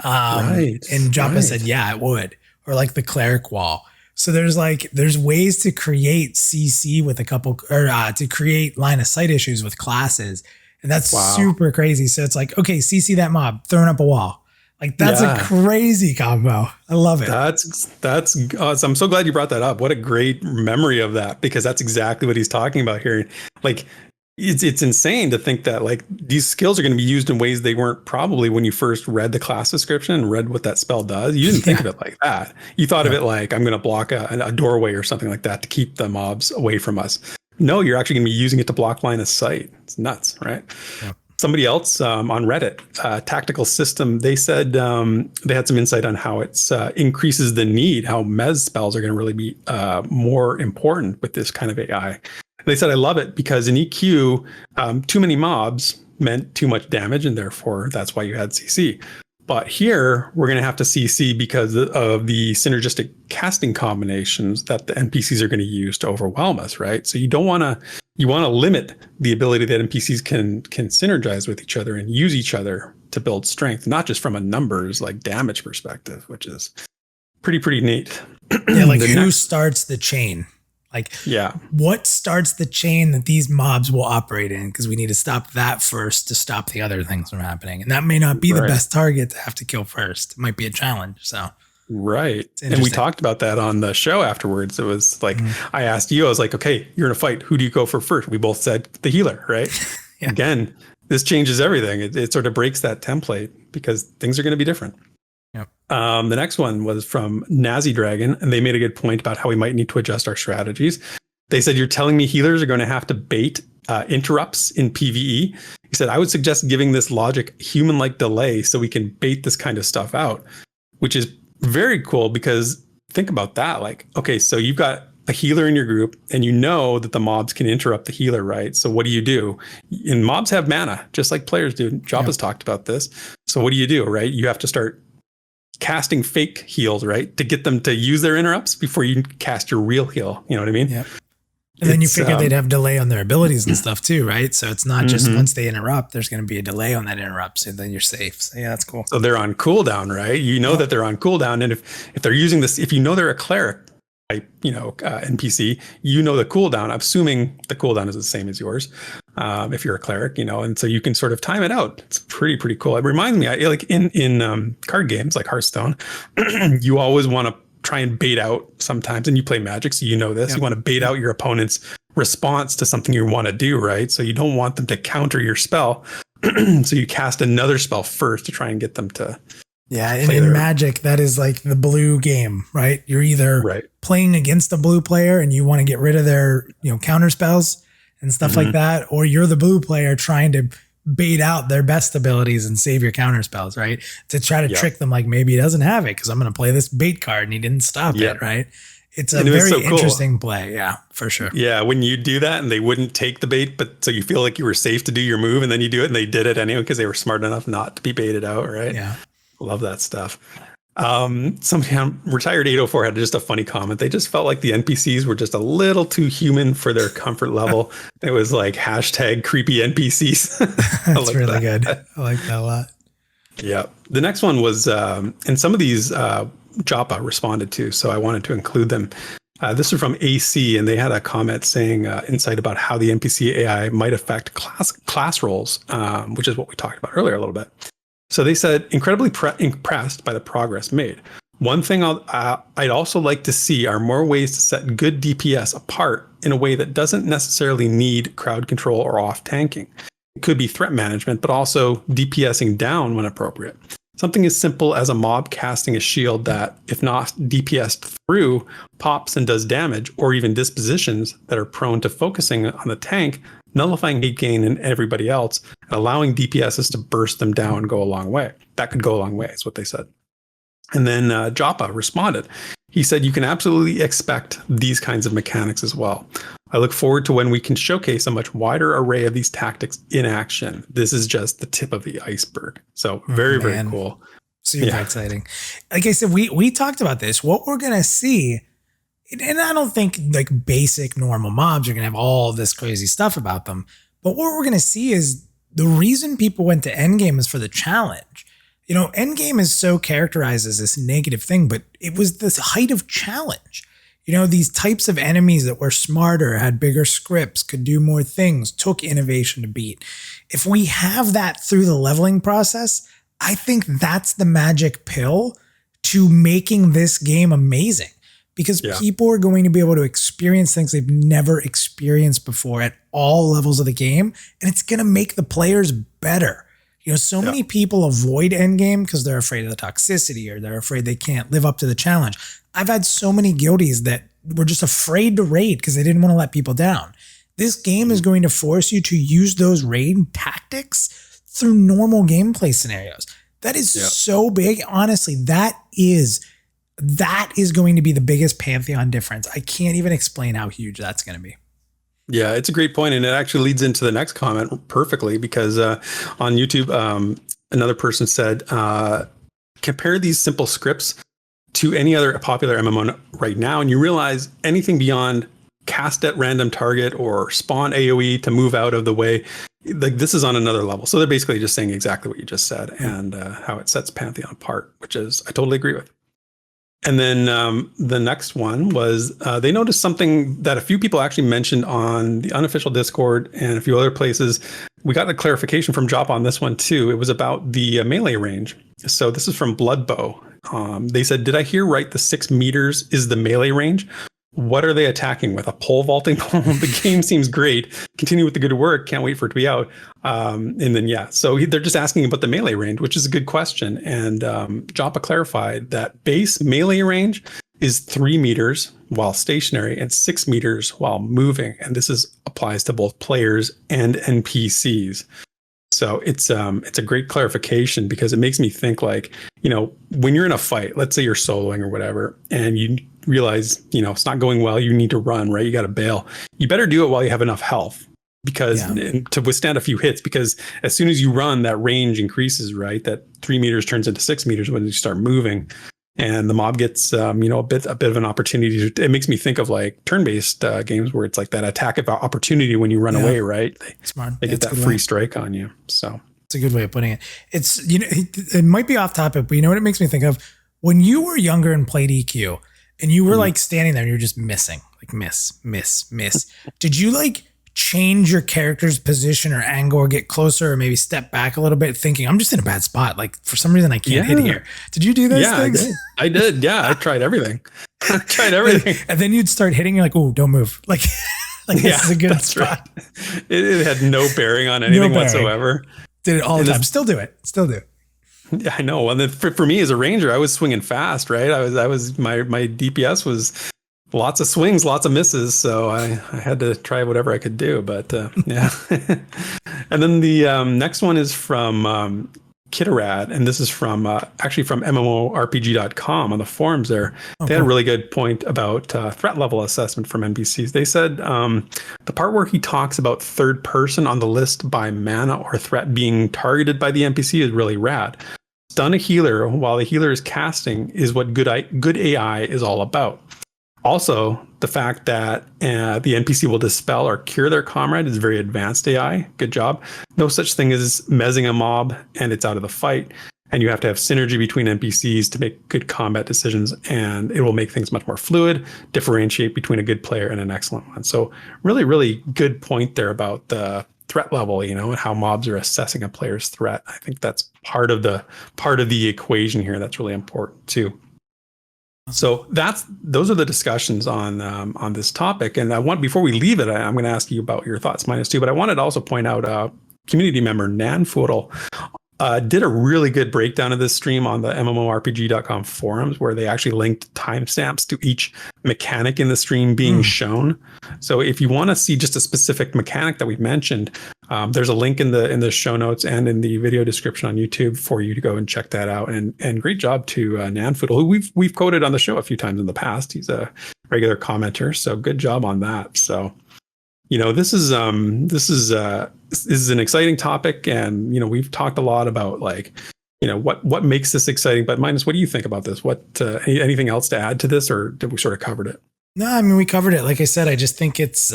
And Joppa said, yeah, it would. Or like the cleric wall. So there's ways to create CC with a couple, or to create line of sight issues with classes. And that's super crazy. So it's like, okay, CC that mob, throwing up a wall. Like that's a crazy combo. I love it. That's I'm so glad you brought that up. What a great memory of that, because that's exactly what he's talking about here. Like, it's insane to think that like these skills are going to be used in ways they weren't probably when you first read the class description and read what that spell does. You didn't think of it like that. You thought of it like, I'm going to block a doorway or something like that to keep the mobs away from us. No, you're actually going to be using it to block line of sight. It's nuts, right? Yeah. Somebody else on Reddit, Tactical System, they said they had some insight on how it increases the need, how Mez spells are going to really be more important with this kind of AI. They said, I love it because in EQ, too many mobs meant too much damage, and therefore that's why you had CC. But here we're going to have to CC because of the synergistic casting combinations that the NPCs are going to use to overwhelm us, right? So you want to limit the ability that NPCs can synergize with each other and use each other to build strength, not just from a numbers like damage perspective, which is pretty neat. Yeah, like who starts the chain? Like, what starts the chain that these mobs will operate in? Because we need to stop that first to stop the other things from happening. And that may not be the best target to have to kill first. It might be a challenge. So, and we talked about that on the show afterwards. It was like, I asked you, I was like, okay, you're in a fight. Who do you go for first? We both said the healer, right? Again, this changes everything. It sort of breaks that template because things are going to be different. The next one was from Nazi Dragon, and they made a good point about how we might need to adjust our strategies. They said, you're telling me healers are going to have to bait interrupts in PvE. He said, I would suggest giving this logic human-like delay so we can bait this kind of stuff out, which is very cool because think about that. Like, okay, so you've got a healer in your group and you know that the mobs can interrupt the healer, right? So what do? And mobs have mana, just like players do. Joppa's talked about this. So what do, right? You have to start casting fake heals, right? To get them to use their interrupts before you cast your real heal. You know what I mean? Yeah. And then you figure they'd have delay on their abilities and stuff too, right? So it's not just once they interrupt, there's going to be a delay on that interrupt. So then you're safe. So yeah, that's cool. So they're on cooldown, right? You know that they're on cooldown. And if they're using this, if you know they're a cleric type, NPC, you know the cooldown. I'm assuming the cooldown is the same as yours. If you're a cleric, and so you can sort of time it out. It's pretty cool. It reminds me, like in card games like Hearthstone, you always want to try and bait out sometimes, and you play Magic, so you know this. You want to bait out your opponent's response to something you want to do, right? So you don't want them to counter your spell, so you cast another spell first to try and get them to. Yeah, and in Magic, that is like the blue game, right? You're either playing against the blue player and you want to get rid of their, counter spells and stuff like that, or you're the blue player trying to bait out their best abilities and save your counter spells, right? To try to trick them, like maybe he doesn't have it because I'm going to play this bait card and he didn't stop it, right? It's a very interesting play. Yeah, for sure. Yeah, when you do that and they wouldn't take the bait, but so you feel like you were safe to do your move and then you do it and they did it anyway because they were smart enough not to be baited out, right? Yeah. Love that stuff. Somebody on Retired 804 had just a funny comment. They just felt like the NPCs were just a little too human for their comfort level. It was like hashtag creepy NPCs. That's really good. I like that a lot. Yeah. The next one was, and some of these Joppa responded to, so I wanted to include them. This is from AC, and they had a comment saying insight about how the NPC AI might affect class roles, which is what we talked about earlier a little bit. So they said, incredibly impressed by the progress made. One thing I'd also like to see are more ways to set good DPS apart in a way that doesn't necessarily need crowd control or off tanking. It could be threat management, but also DPSing down when appropriate. Something as simple as a mob casting a shield that, if not DPSed through, pops and does damage, or even dispositions that are prone to focusing on the tank, nullifying hate gain in everybody else, and allowing DPSs to burst them down and go a long way. That could go a long way, is what they said. And then Joppa responded. He said, you can absolutely expect these kinds of mechanics as well. I look forward to when we can showcase a much wider array of these tactics in action. This is just the tip of the iceberg. So very, very cool. Super exciting. Like I said, we talked about this. What we're going to see, and I don't think like basic normal mobs are going to have all this crazy stuff about them. But what we're going to see is the reason people went to Endgame is for the challenge. You know, Endgame is so characterized as this negative thing, but it was this height of challenge. You know, these types of enemies that were smarter, had bigger scripts, could do more things, took innovation to beat. If we have that through the leveling process, I think that's the magic pill to making this game amazing, because people are going to be able to experience things they've never experienced before at all levels of the game, and it's going to make the players better. You know, so many people avoid Endgame because they're afraid of the toxicity or they're afraid they can't live up to the challenge. I've had so many guildies that were just afraid to raid because they didn't want to let people down. This game is going to force you to use those raid tactics through normal gameplay scenarios. That is so big. Honestly, that is going to be the biggest Pantheon difference. I can't even explain how huge that's going to be. Yeah, it's a great point, and it actually leads into the next comment perfectly, because on YouTube, another person said, compare these simple scripts to any other popular MMO right now, and you realize anything beyond cast at random target or spawn AoE to move out of the way, like this is on another level. So they're basically just saying exactly what you just said and how it sets Pantheon apart, which is I totally agree with. And then the next one was they noticed something that a few people actually mentioned on the unofficial Discord and a few other places. We got a clarification from Jop on this one too. It was about the melee range. So this is from Bloodbow. They said, did I hear right? The 6 meters is the melee range. What are they attacking with? A pole vaulting pole? The game seems great. Continue with the good work. Can't wait for it to be out. And then, so they're just asking about the melee range, which is a good question. And Joppa clarified that base melee range is 3 meters while stationary and 6 meters while moving. And this applies to both players and NPCs. So it's a great clarification, because it makes me think, like, you know, when you're in a fight, let's say you're soloing or whatever, and you realize, you know, it's not going well, you need to run, right? You got to bail. You better do it while you have enough health, because to withstand a few hits, because as soon as you run, that range increases, right? That 3 meters turns into 6 meters when you start moving. And the mob gets, a bit of an opportunity. It makes me think of like turn-based games where it's like that attack of opportunity when you run away, right? They get that free strike on you. So it's a good way of putting it. It's, you know, it might be off topic, but you know what it makes me think of? When you were younger and played EQ and you were like standing there and you're just missing, like miss. Did you like change your character's position or angle or get closer or maybe step back a little bit thinking, I'm just in a bad spot? Like for some reason I can't hit here. Did you do those things? I did. Yeah. I tried everything. And then you'd start hitting, you're like, oh, don't move. Like this is a good spot. Right. It had no bearing on anything whatsoever. Did it all the time. Still do it. Yeah, I know. And then for me as a ranger, I was swinging fast, right? I was my DPS was lots of swings, lots of misses. So I had to try whatever I could do. But yeah. And then the next one is from Kitterad. And this is from actually from MMORPG.com on the forums there. They had a really good point about threat level assessment from NPCs. They said the part where he talks about third person on the list by mana or threat being targeted by the NPC is really rad. Stun a healer while the healer is casting is what good AI is all about. Also, the fact that the NPC will dispel or cure their comrade is very advanced AI. Good job. No such thing as mezzing a mob and it's out of the fight. and you have to have synergy between NPCs to make good combat decisions, and it will make things much more fluid, differentiate between a good player and an excellent one. So really, really good point there about the threat level, you know, and how mobs are assessing a player's threat. I think that's part of the equation here. That's really important too. So those are the discussions on this topic. And before we leave it, I'm going to ask you about your thoughts -2. But I wanted to also point out community member Nanfoodle did a really good breakdown of this stream on the MMORPG.com forums, where they actually linked timestamps to each mechanic in the stream being shown. So if you want to see just a specific mechanic that we've mentioned, there's a link in the show notes and in the video description on YouTube for you to go and check that out. And great job to Nanfoodle, who we've quoted on the show a few times in the past. He's a regular commenter, so good job on that. So, you know, this is an exciting topic, and you know, we've talked a lot about, like, you know, what makes this exciting. But Minus, what do you think about this? What anything else to add to this, or did we sort of covered it? No, I mean, we covered it. Like I said, I just think it's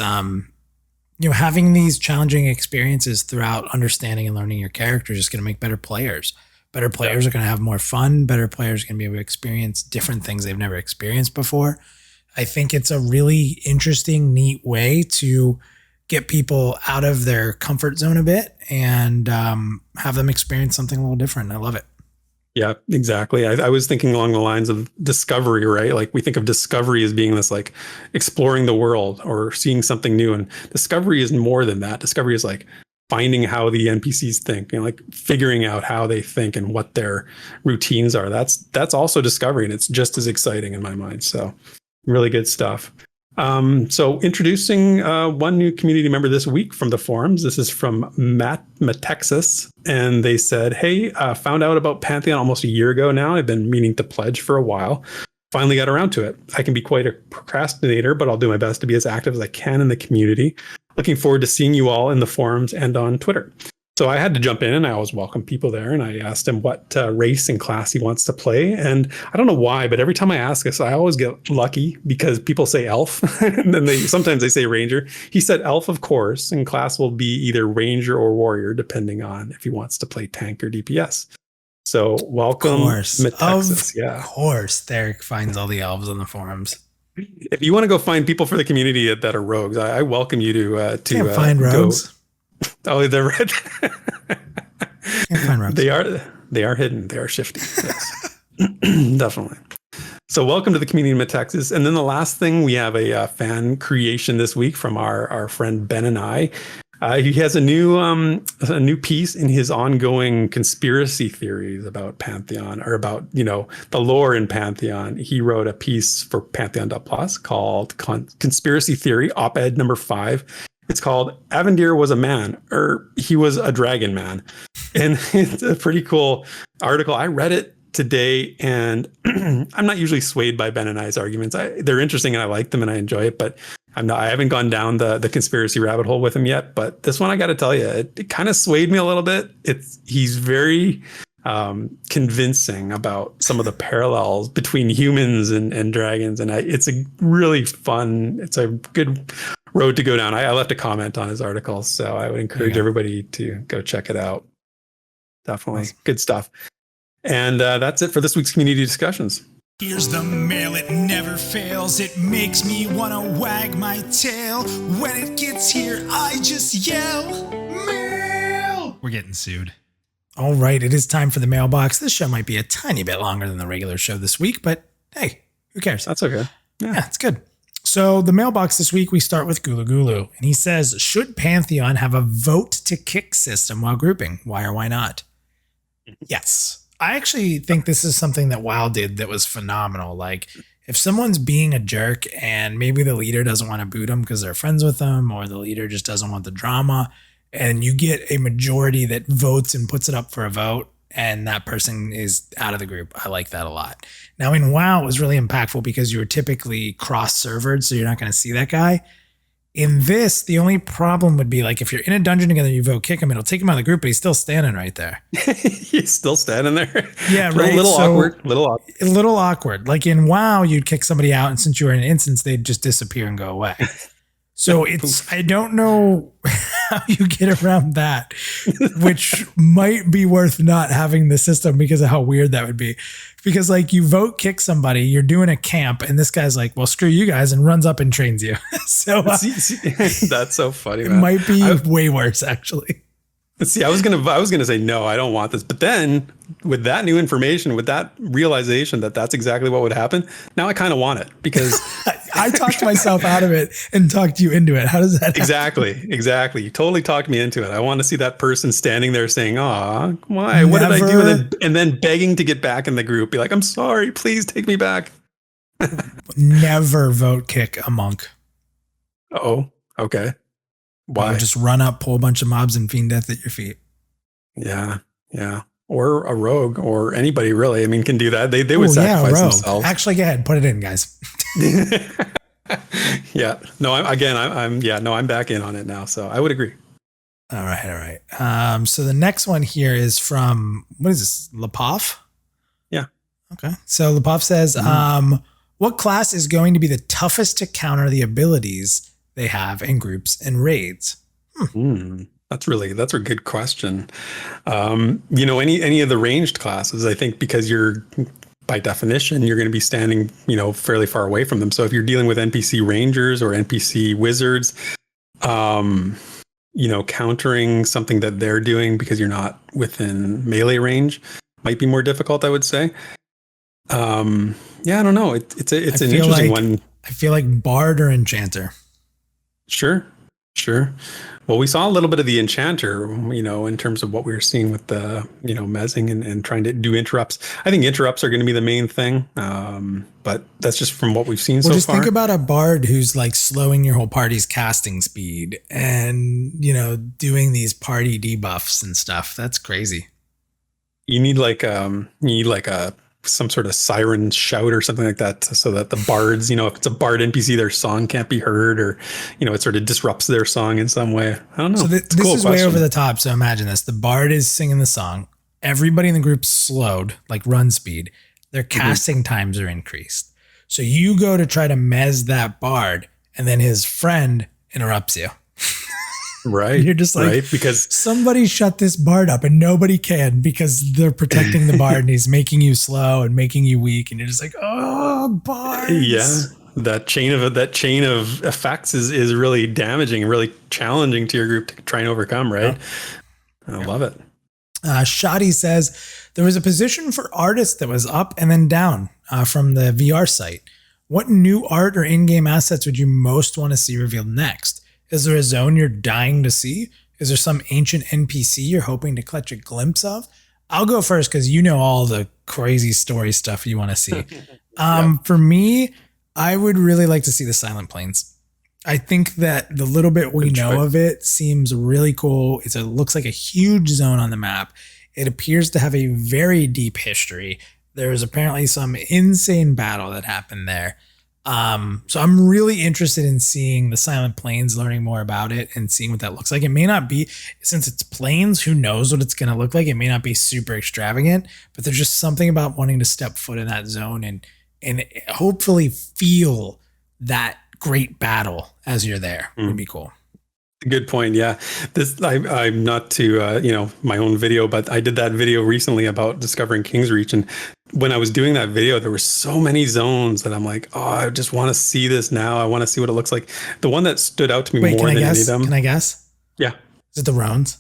you know, having these challenging experiences throughout understanding and learning your character is just going to make better players. Better players are going to have more fun. Better players are going to be able to experience different things they've never experienced before. I think it's a really interesting, neat way to get people out of their comfort zone a bit and have them experience something a little different. I love it. Yeah, exactly. I was thinking along the lines of discovery, right? Like, we think of discovery as being this, like, exploring the world or seeing something new. And discovery is more than that. Discovery is like finding how the NPCs think, you know, like figuring out how they think and what their routines are. That's also discovery, and it's just as exciting in my mind. So really good stuff. So introducing one new community member this week from the forums. This is from Matexas, and they said, hey, found out about Pantheon almost a year ago now. I've been meaning to pledge for a while. Finally got around to it. I can be quite a procrastinator, but I'll do my best to be as active as I can in the community. Looking forward to seeing you all in the forums and on Twitter. So I had to jump in, and I always welcome people there. And I asked him what race and class he wants to play. And I don't know why, but every time I ask this, I always get lucky because people say elf, and then sometimes they say ranger. He said elf, of course, and class will be either ranger or warrior, depending on if he wants to play tank or DPS. So welcome, Matexas. Of course, Derek finds all the elves on the forums. If you want to go find people for the community that are rogues, I welcome you to find rogues. Oh, they're red. Can't find rogues. They are hidden. They are shifty. Yes. Definitely. So welcome to the community of Texas. And then the last thing, we have a fan creation this week from our friend Benonai. He has a new piece in his ongoing conspiracy theories about Pantheon, or about, you know, the lore in Pantheon. He wrote a piece for Pantheon.plus called Conspiracy Theory, op-ed number 5. It's called Avendyr was a man, or he was a dragon man. And it's a pretty cool article. I read it today, and I'm not usually swayed by Benonai's arguments. They're interesting, and I like them, and I enjoy it, but I haven't gone down the conspiracy rabbit hole with him yet. But this one, I got to tell you, it kind of swayed me a little bit. He's very convincing about some of the parallels between humans and dragons. And it's a really fun, it's a good road to go down. I left a comment on his article, so I would encourage everybody to go check it out. Definitely. Awesome. Good stuff. And that's it for this week's community discussions. Here's the mail, it never fails. It makes me want to wag my tail. When it gets here, I just yell, mail! We're getting sued. All right, it is time for the mailbox. This show might be a tiny bit longer than the regular show this week, but hey, who cares? That's okay. Yeah, it's good. So the mailbox this week, we start with Gulu Gulu, and he says, should Pantheon have a vote to kick system while grouping? Why or why not? Yes. I actually think this is something that WoW did that was phenomenal. Like, if someone's being a jerk and maybe the leader doesn't want to boot them because they're friends with them, or the leader just doesn't want the drama, and you get a majority that votes and puts it up for a vote, and that person is out of the group. I like that a lot. Now in WoW, it was really impactful because you were typically cross-servered, so you're not going to see that guy. In this, the only problem would be, like, if you're in a dungeon together, you vote kick him, it'll take him out of the group, but he's still standing right there. He's still standing there. Yeah, right. A little awkward. A little awkward. Like in WoW, you'd kick somebody out, and since you were in an instance, they'd just disappear and go away. So I don't know how you get around that, which might be worth not having the system because of how weird that would be. Because like you vote kick somebody, you're doing a camp, and this guy's like, well, screw you guys, and runs up and trains you. So that's so funny. It Man. might be way worse, actually. See, I was gonna say no, I don't want this, but then with that new information, with that realization that that's exactly what would happen, now I kind of want it because I talked myself out of it and talked you into it. How does that exactly? You totally talked me into it. I want to see that person standing there saying, "Aw, why? What did I do?" And then begging to get back in the group, be like, "I'm sorry, please take me back." Never vote kick a monk. Oh, okay. Why? Just run up, pull a bunch of mobs, and fiend death at your feet. Yeah. Or a rogue, or anybody really. I mean, can do that. They would sacrifice themselves. Actually, go ahead, put it in, guys. Yeah. No. I'm back in on it now. So I would agree. All right. So the next one here is from, what is this? Lepov? Yeah. Okay. So Lepov says, what class is going to be the toughest to counter the abilities they have in groups and raids? That's a good question. Any of the ranged classes, I think, because you're by definition, you're going to be standing, fairly far away from them. So if you're dealing with NPC rangers or NPC wizards, countering something that they're doing because you're not within melee range might be more difficult, I would say. I don't know. It's an interesting one. I feel like Bard or Enchanter. Sure. Well, we saw a little bit of the Enchanter, in terms of what we were seeing with the, mezzing and trying to do interrupts. I think interrupts are going to be the main thing. But that's just from what we've seen so far. Just think about a Bard who's like slowing your whole party's casting speed and, doing these party debuffs and stuff. That's crazy. You need some sort of siren shout or something like that so that the bards, if it's a bard NPC, their song can't be heard, or, it sort of disrupts their song in some way. I don't know. So this is way over the top. So imagine this. The bard is singing the song. Everybody in the group's slowed, like run speed. Their casting times are increased. So you go to try to mez that bard, and then his friend interrupts you. Right. You're just like, right, because somebody shut this bard up, and nobody can because they're protecting the bard and he's making you slow and making you weak. And you're just like, oh, bards. Yeah. That chain of effects is really damaging and really challenging to your group to try and overcome. Right. Yeah. I love it. Shoddy says there was a position for artists that was up and then down from the VR site. What new art or in-game assets would you most want to see revealed next? Is there a zone you're dying to see? Is there some ancient NPC you're hoping to catch a glimpse of? I'll go first because you know all the crazy story stuff you want to see. For me, I would really like to see the Silent Plains. I think that the little bit we know of it seems really cool. It looks like a huge zone on the map. It appears to have a very deep history. There's apparently some insane battle that happened there. So I'm really interested in seeing the Silent Plains, learning more about it and seeing what that looks like. It may not be, since it's plains, who knows what it's going to look like. It may not be super extravagant, but there's just something about wanting to step foot in that zone and hopefully feel that great battle as you're there. Would be cool. Good point. Yeah. I'm not to, my own video, but I did that video recently about discovering King's Reach. And when I was doing that video, there were so many zones that I'm like, oh, I just want to see this now. I want to see what it looks like. The one that stood out to me more than any of them. Can I guess? Yeah. Is it the Roans?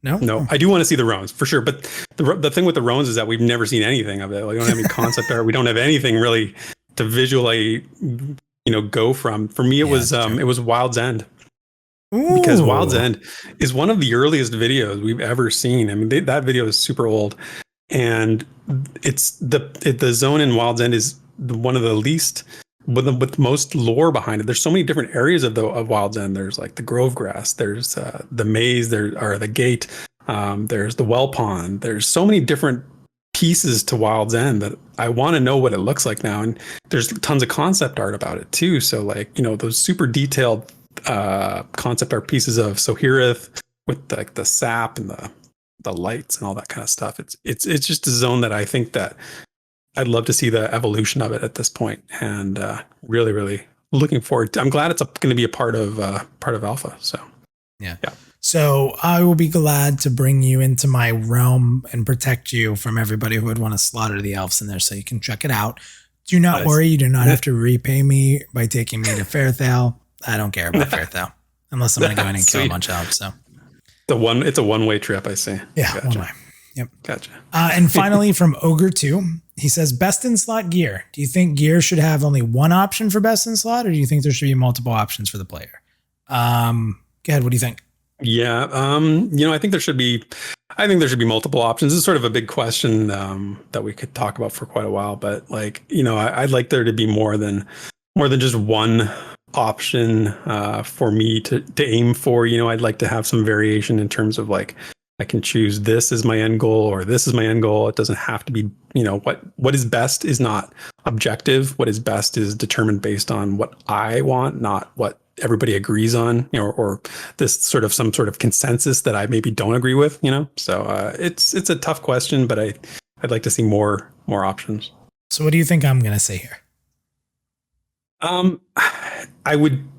No, I do want to see the Roans for sure. But the thing with the Roans is that we've never seen anything of it. Like, we don't have any concept art. We don't have anything really to visually, go from. For me, it was Wild's End. Ooh. Because Wild's End is one of the earliest videos we've ever seen. I mean, that video is super old, and it's the zone in Wild's End is one of the least with the most lore behind it. There's so many different areas of Wild's End. There's like the Grove Grass, there's the maze, there are the gate, there's the well pond. There's so many different pieces to Wild's End that I want to know what it looks like now. And there's tons of concept art about it too. So like, those super detailed concept art pieces of Sohirith with like the sap and the lights and all that kind of stuff. It's just a zone that I think that I'd love to see the evolution of it at this point, and really, really looking forward to. I'm glad it's going to be a part of Alpha. So yeah. Yeah. So I will be glad to bring you into my realm and protect you from everybody who would want to slaughter the elves in there, so you can check it out. Do not worry. You do not have to repay me by taking me to Fairthale. I don't care about Fairthale unless I'm going to go in and kill a bunch of elves. So it's a one-way trip, I see. Yeah, Gotcha. one way. Yep. Gotcha. And finally, from Ogre 2, he says, best in slot gear. Do you think gear should have only one option for best in slot, or do you think there should be multiple options for the player? Go ahead. What do you think? Yeah. I think there should be multiple options. It's sort of a big question that we could talk about for quite a while, but I'd like there to be more than just one option for me to aim for. I'd like to have some variation in terms of I can choose this as my end goal or this is my end goal. It doesn't have to be, what is best is not objective. What is best is determined based on what I want, not what everybody agrees on, or this sort of some sort of consensus that I maybe don't agree with, So it's a tough question, but I'd like to see more options. So what do you think I'm going to say here?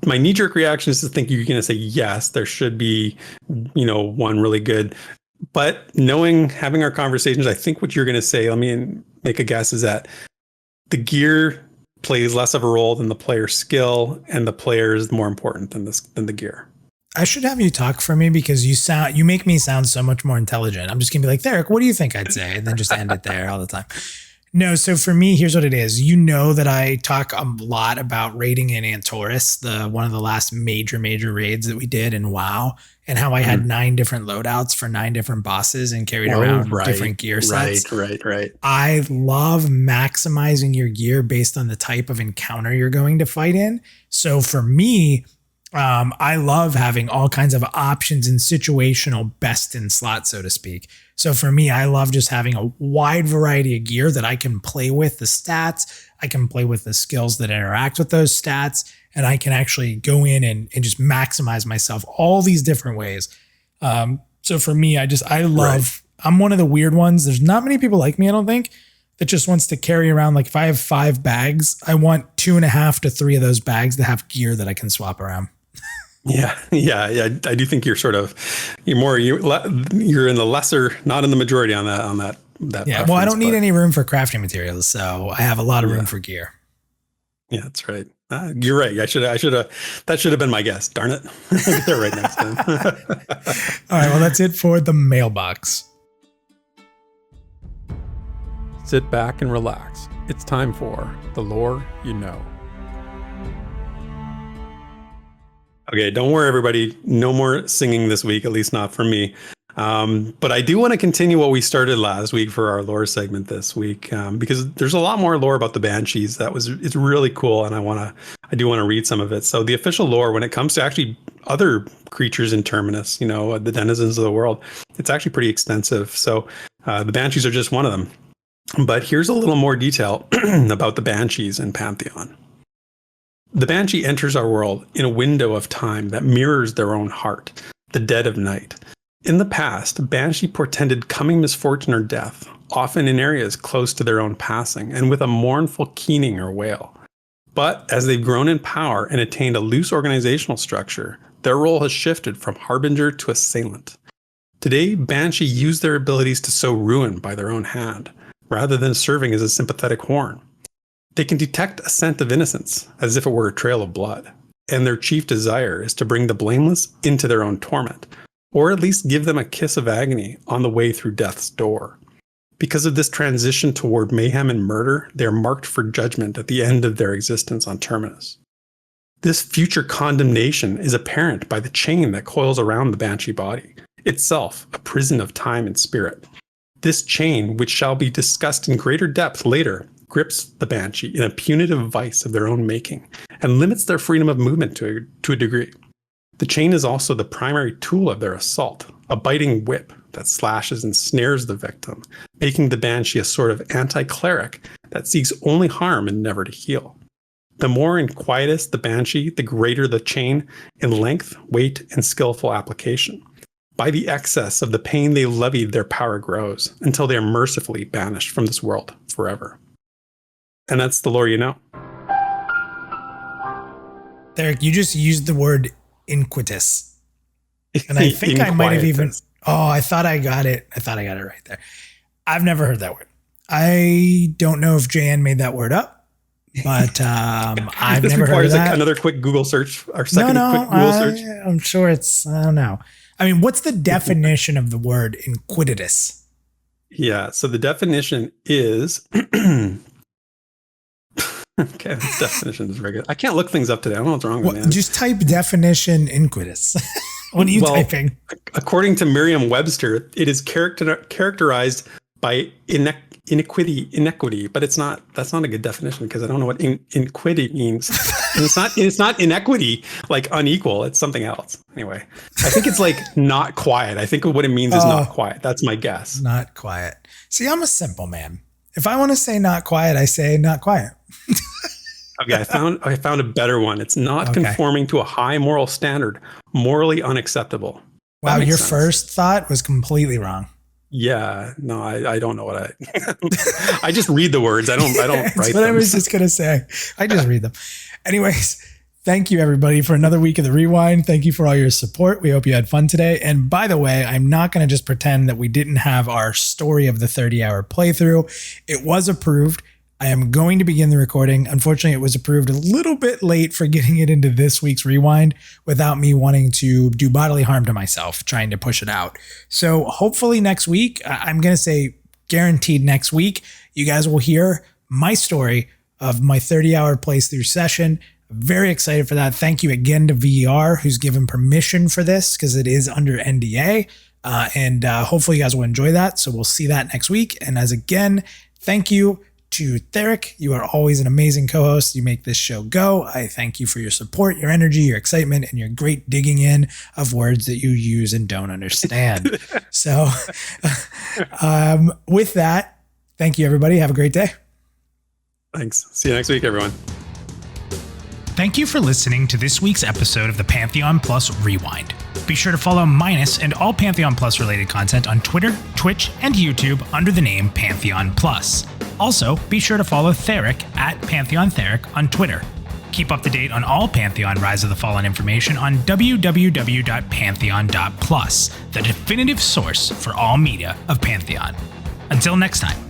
My knee-jerk reaction is to think you're going to say yes, there should be, one really good. But having our conversations, I think what you're going to say, let me make a guess, is that the gear plays less of a role than the player's skill, and the player is more important than the gear. I should have you talk for me because you make me sound so much more intelligent. I'm just going to be like, Derek, what do you think I'd say? And then just end it there all the time. No, so for me, here's what it is. That I talk a lot about raiding in Antorus, one of the last major raids that we did in WoW, and how I had 9 different loadouts for 9 different bosses and carried around different gear sets. Right. I love maximizing your gear based on the type of encounter you're going to fight in. So for me, I love having all kinds of options and situational best in slot, so to speak. So for me, I love just having a wide variety of gear that I can play with the stats. I can play with the skills that interact with those stats, and I can actually go in and just maximize myself all these different ways. So for me, I'm one of the weird ones. There's not many people like me, I don't think, that just wants to carry around. If I have 5 bags, I want 2.5 to 3 of those bags to have gear that I can swap around. Yeah. I do think you're in the lesser, not in the majority on that. Yeah. Well, I don't need any room for crafting materials, so I have a lot of room for gear. Yeah, that's right. You're right. That should have been my guess. Darn it. Get there right next time. All right. Well, that's it for the mailbox. Sit back and relax. It's time for the lore you know. Okay, don't worry, everybody. No more singing this week, at least not for me. But I do want to continue what we started last week for our lore segment this week, because there's a lot more lore about the Banshees. It's really cool, and I do want to read some of it. So the official lore, when it comes to actually other creatures in Terminus, the denizens of the world, it's actually pretty extensive. So the Banshees are just one of them. But here's a little more detail about the Banshees in Pantheon. The Banshee enters our world in a window of time that mirrors their own heart, the dead of night. In the past, Banshee portended coming misfortune or death, often in areas close to their own passing, and with a mournful keening or wail. But as they've grown in power and attained a loose organizational structure, their role has shifted from harbinger to assailant. Today, Banshee use their abilities to sow ruin by their own hand, rather than serving as a sympathetic horn. They can detect a scent of innocence, as if it were a trail of blood, and their chief desire is to bring the blameless into their own torment, or at least give them a kiss of agony on the way through death's door. Because of this transition toward mayhem and murder, they are marked for judgment at the end of their existence on Terminus. This future condemnation is apparent by the chain that coils around the Banshee body, itself a prison of time and spirit. This chain, which shall be discussed in greater depth later, grips the Banshee in a punitive vice of their own making and limits their freedom of movement to a degree. The chain is also the primary tool of their assault, a biting whip that slashes and snares the victim, making the Banshee a sort of anti-cleric that seeks only harm and never to heal. The more in quietus the Banshee, the greater the chain in length, weight, and skillful application. By the excess of the pain they levied, their power grows until they are mercifully banished from this world forever. And that's the lore you know. Derek, you just used the word iniquitous. And I think I might have even, I thought I got it. I thought I got it right there. I've never heard that word. I don't know if JN made that word up, but I've never heard of that. Another quick Google search. Our second quick Google search. I'm sure it's, I don't know. I mean, what's the definition of the word iniquitous? Yeah. So the definition is, okay, this definition is regular. I can't look things up today. I don't know what's wrong with me. Just type definition iniquitous. What are you typing? According to Merriam-Webster, it is characterized by inequity, but that's not a good definition because I don't know what inequity means. And it's not inequity, like unequal. It's something else. Anyway, I think it's like not quiet. I think what it means is not quiet. That's my guess. Not quiet. See, I'm a simple man. If I want to say not quiet, I say not quiet. Okay, I found a better one. It's not conforming to a high moral standard, morally unacceptable. Wow, your first thought was completely wrong. Yeah, no, I don't know what I just read the words. I don't write That's what them. I was just gonna say. I just read them. Anyways, thank you everybody for another week of the Rewind. Thank you for all your support. We hope you had fun today. And by the way, I'm not gonna just pretend that we didn't have our story of the 30-hour playthrough. It was approved. I am going to begin the recording. Unfortunately, it was approved a little bit late for getting it into this week's Rewind without me wanting to do bodily harm to myself, trying to push it out. So hopefully next week, I'm going to say guaranteed next week, you guys will hear my story of my 30-hour playthrough session. Very excited for that. Thank you again to VR, who's given permission for this because it is under NDA. And hopefully you guys will enjoy that. So we'll see that next week. And as again, thank you to Theric. You are always an amazing co-host. You make this show go. I thank you for your support, your energy, your excitement, and your great digging in of words that you use and don't understand. So with that, thank you, everybody. Have a great day. Thanks. See you next week, everyone. Thank you for listening to this week's episode of the Pantheon Plus Rewind. Be sure to follow Minus and all Pantheon Plus related content on Twitter, Twitch, and YouTube under the name Pantheon Plus. Also, be sure to follow Theric at Pantheon Theric on Twitter. Keep up to date on all Pantheon Rise of the Fallen information on www.pantheon.plus, the definitive source for all media of Pantheon. Until next time.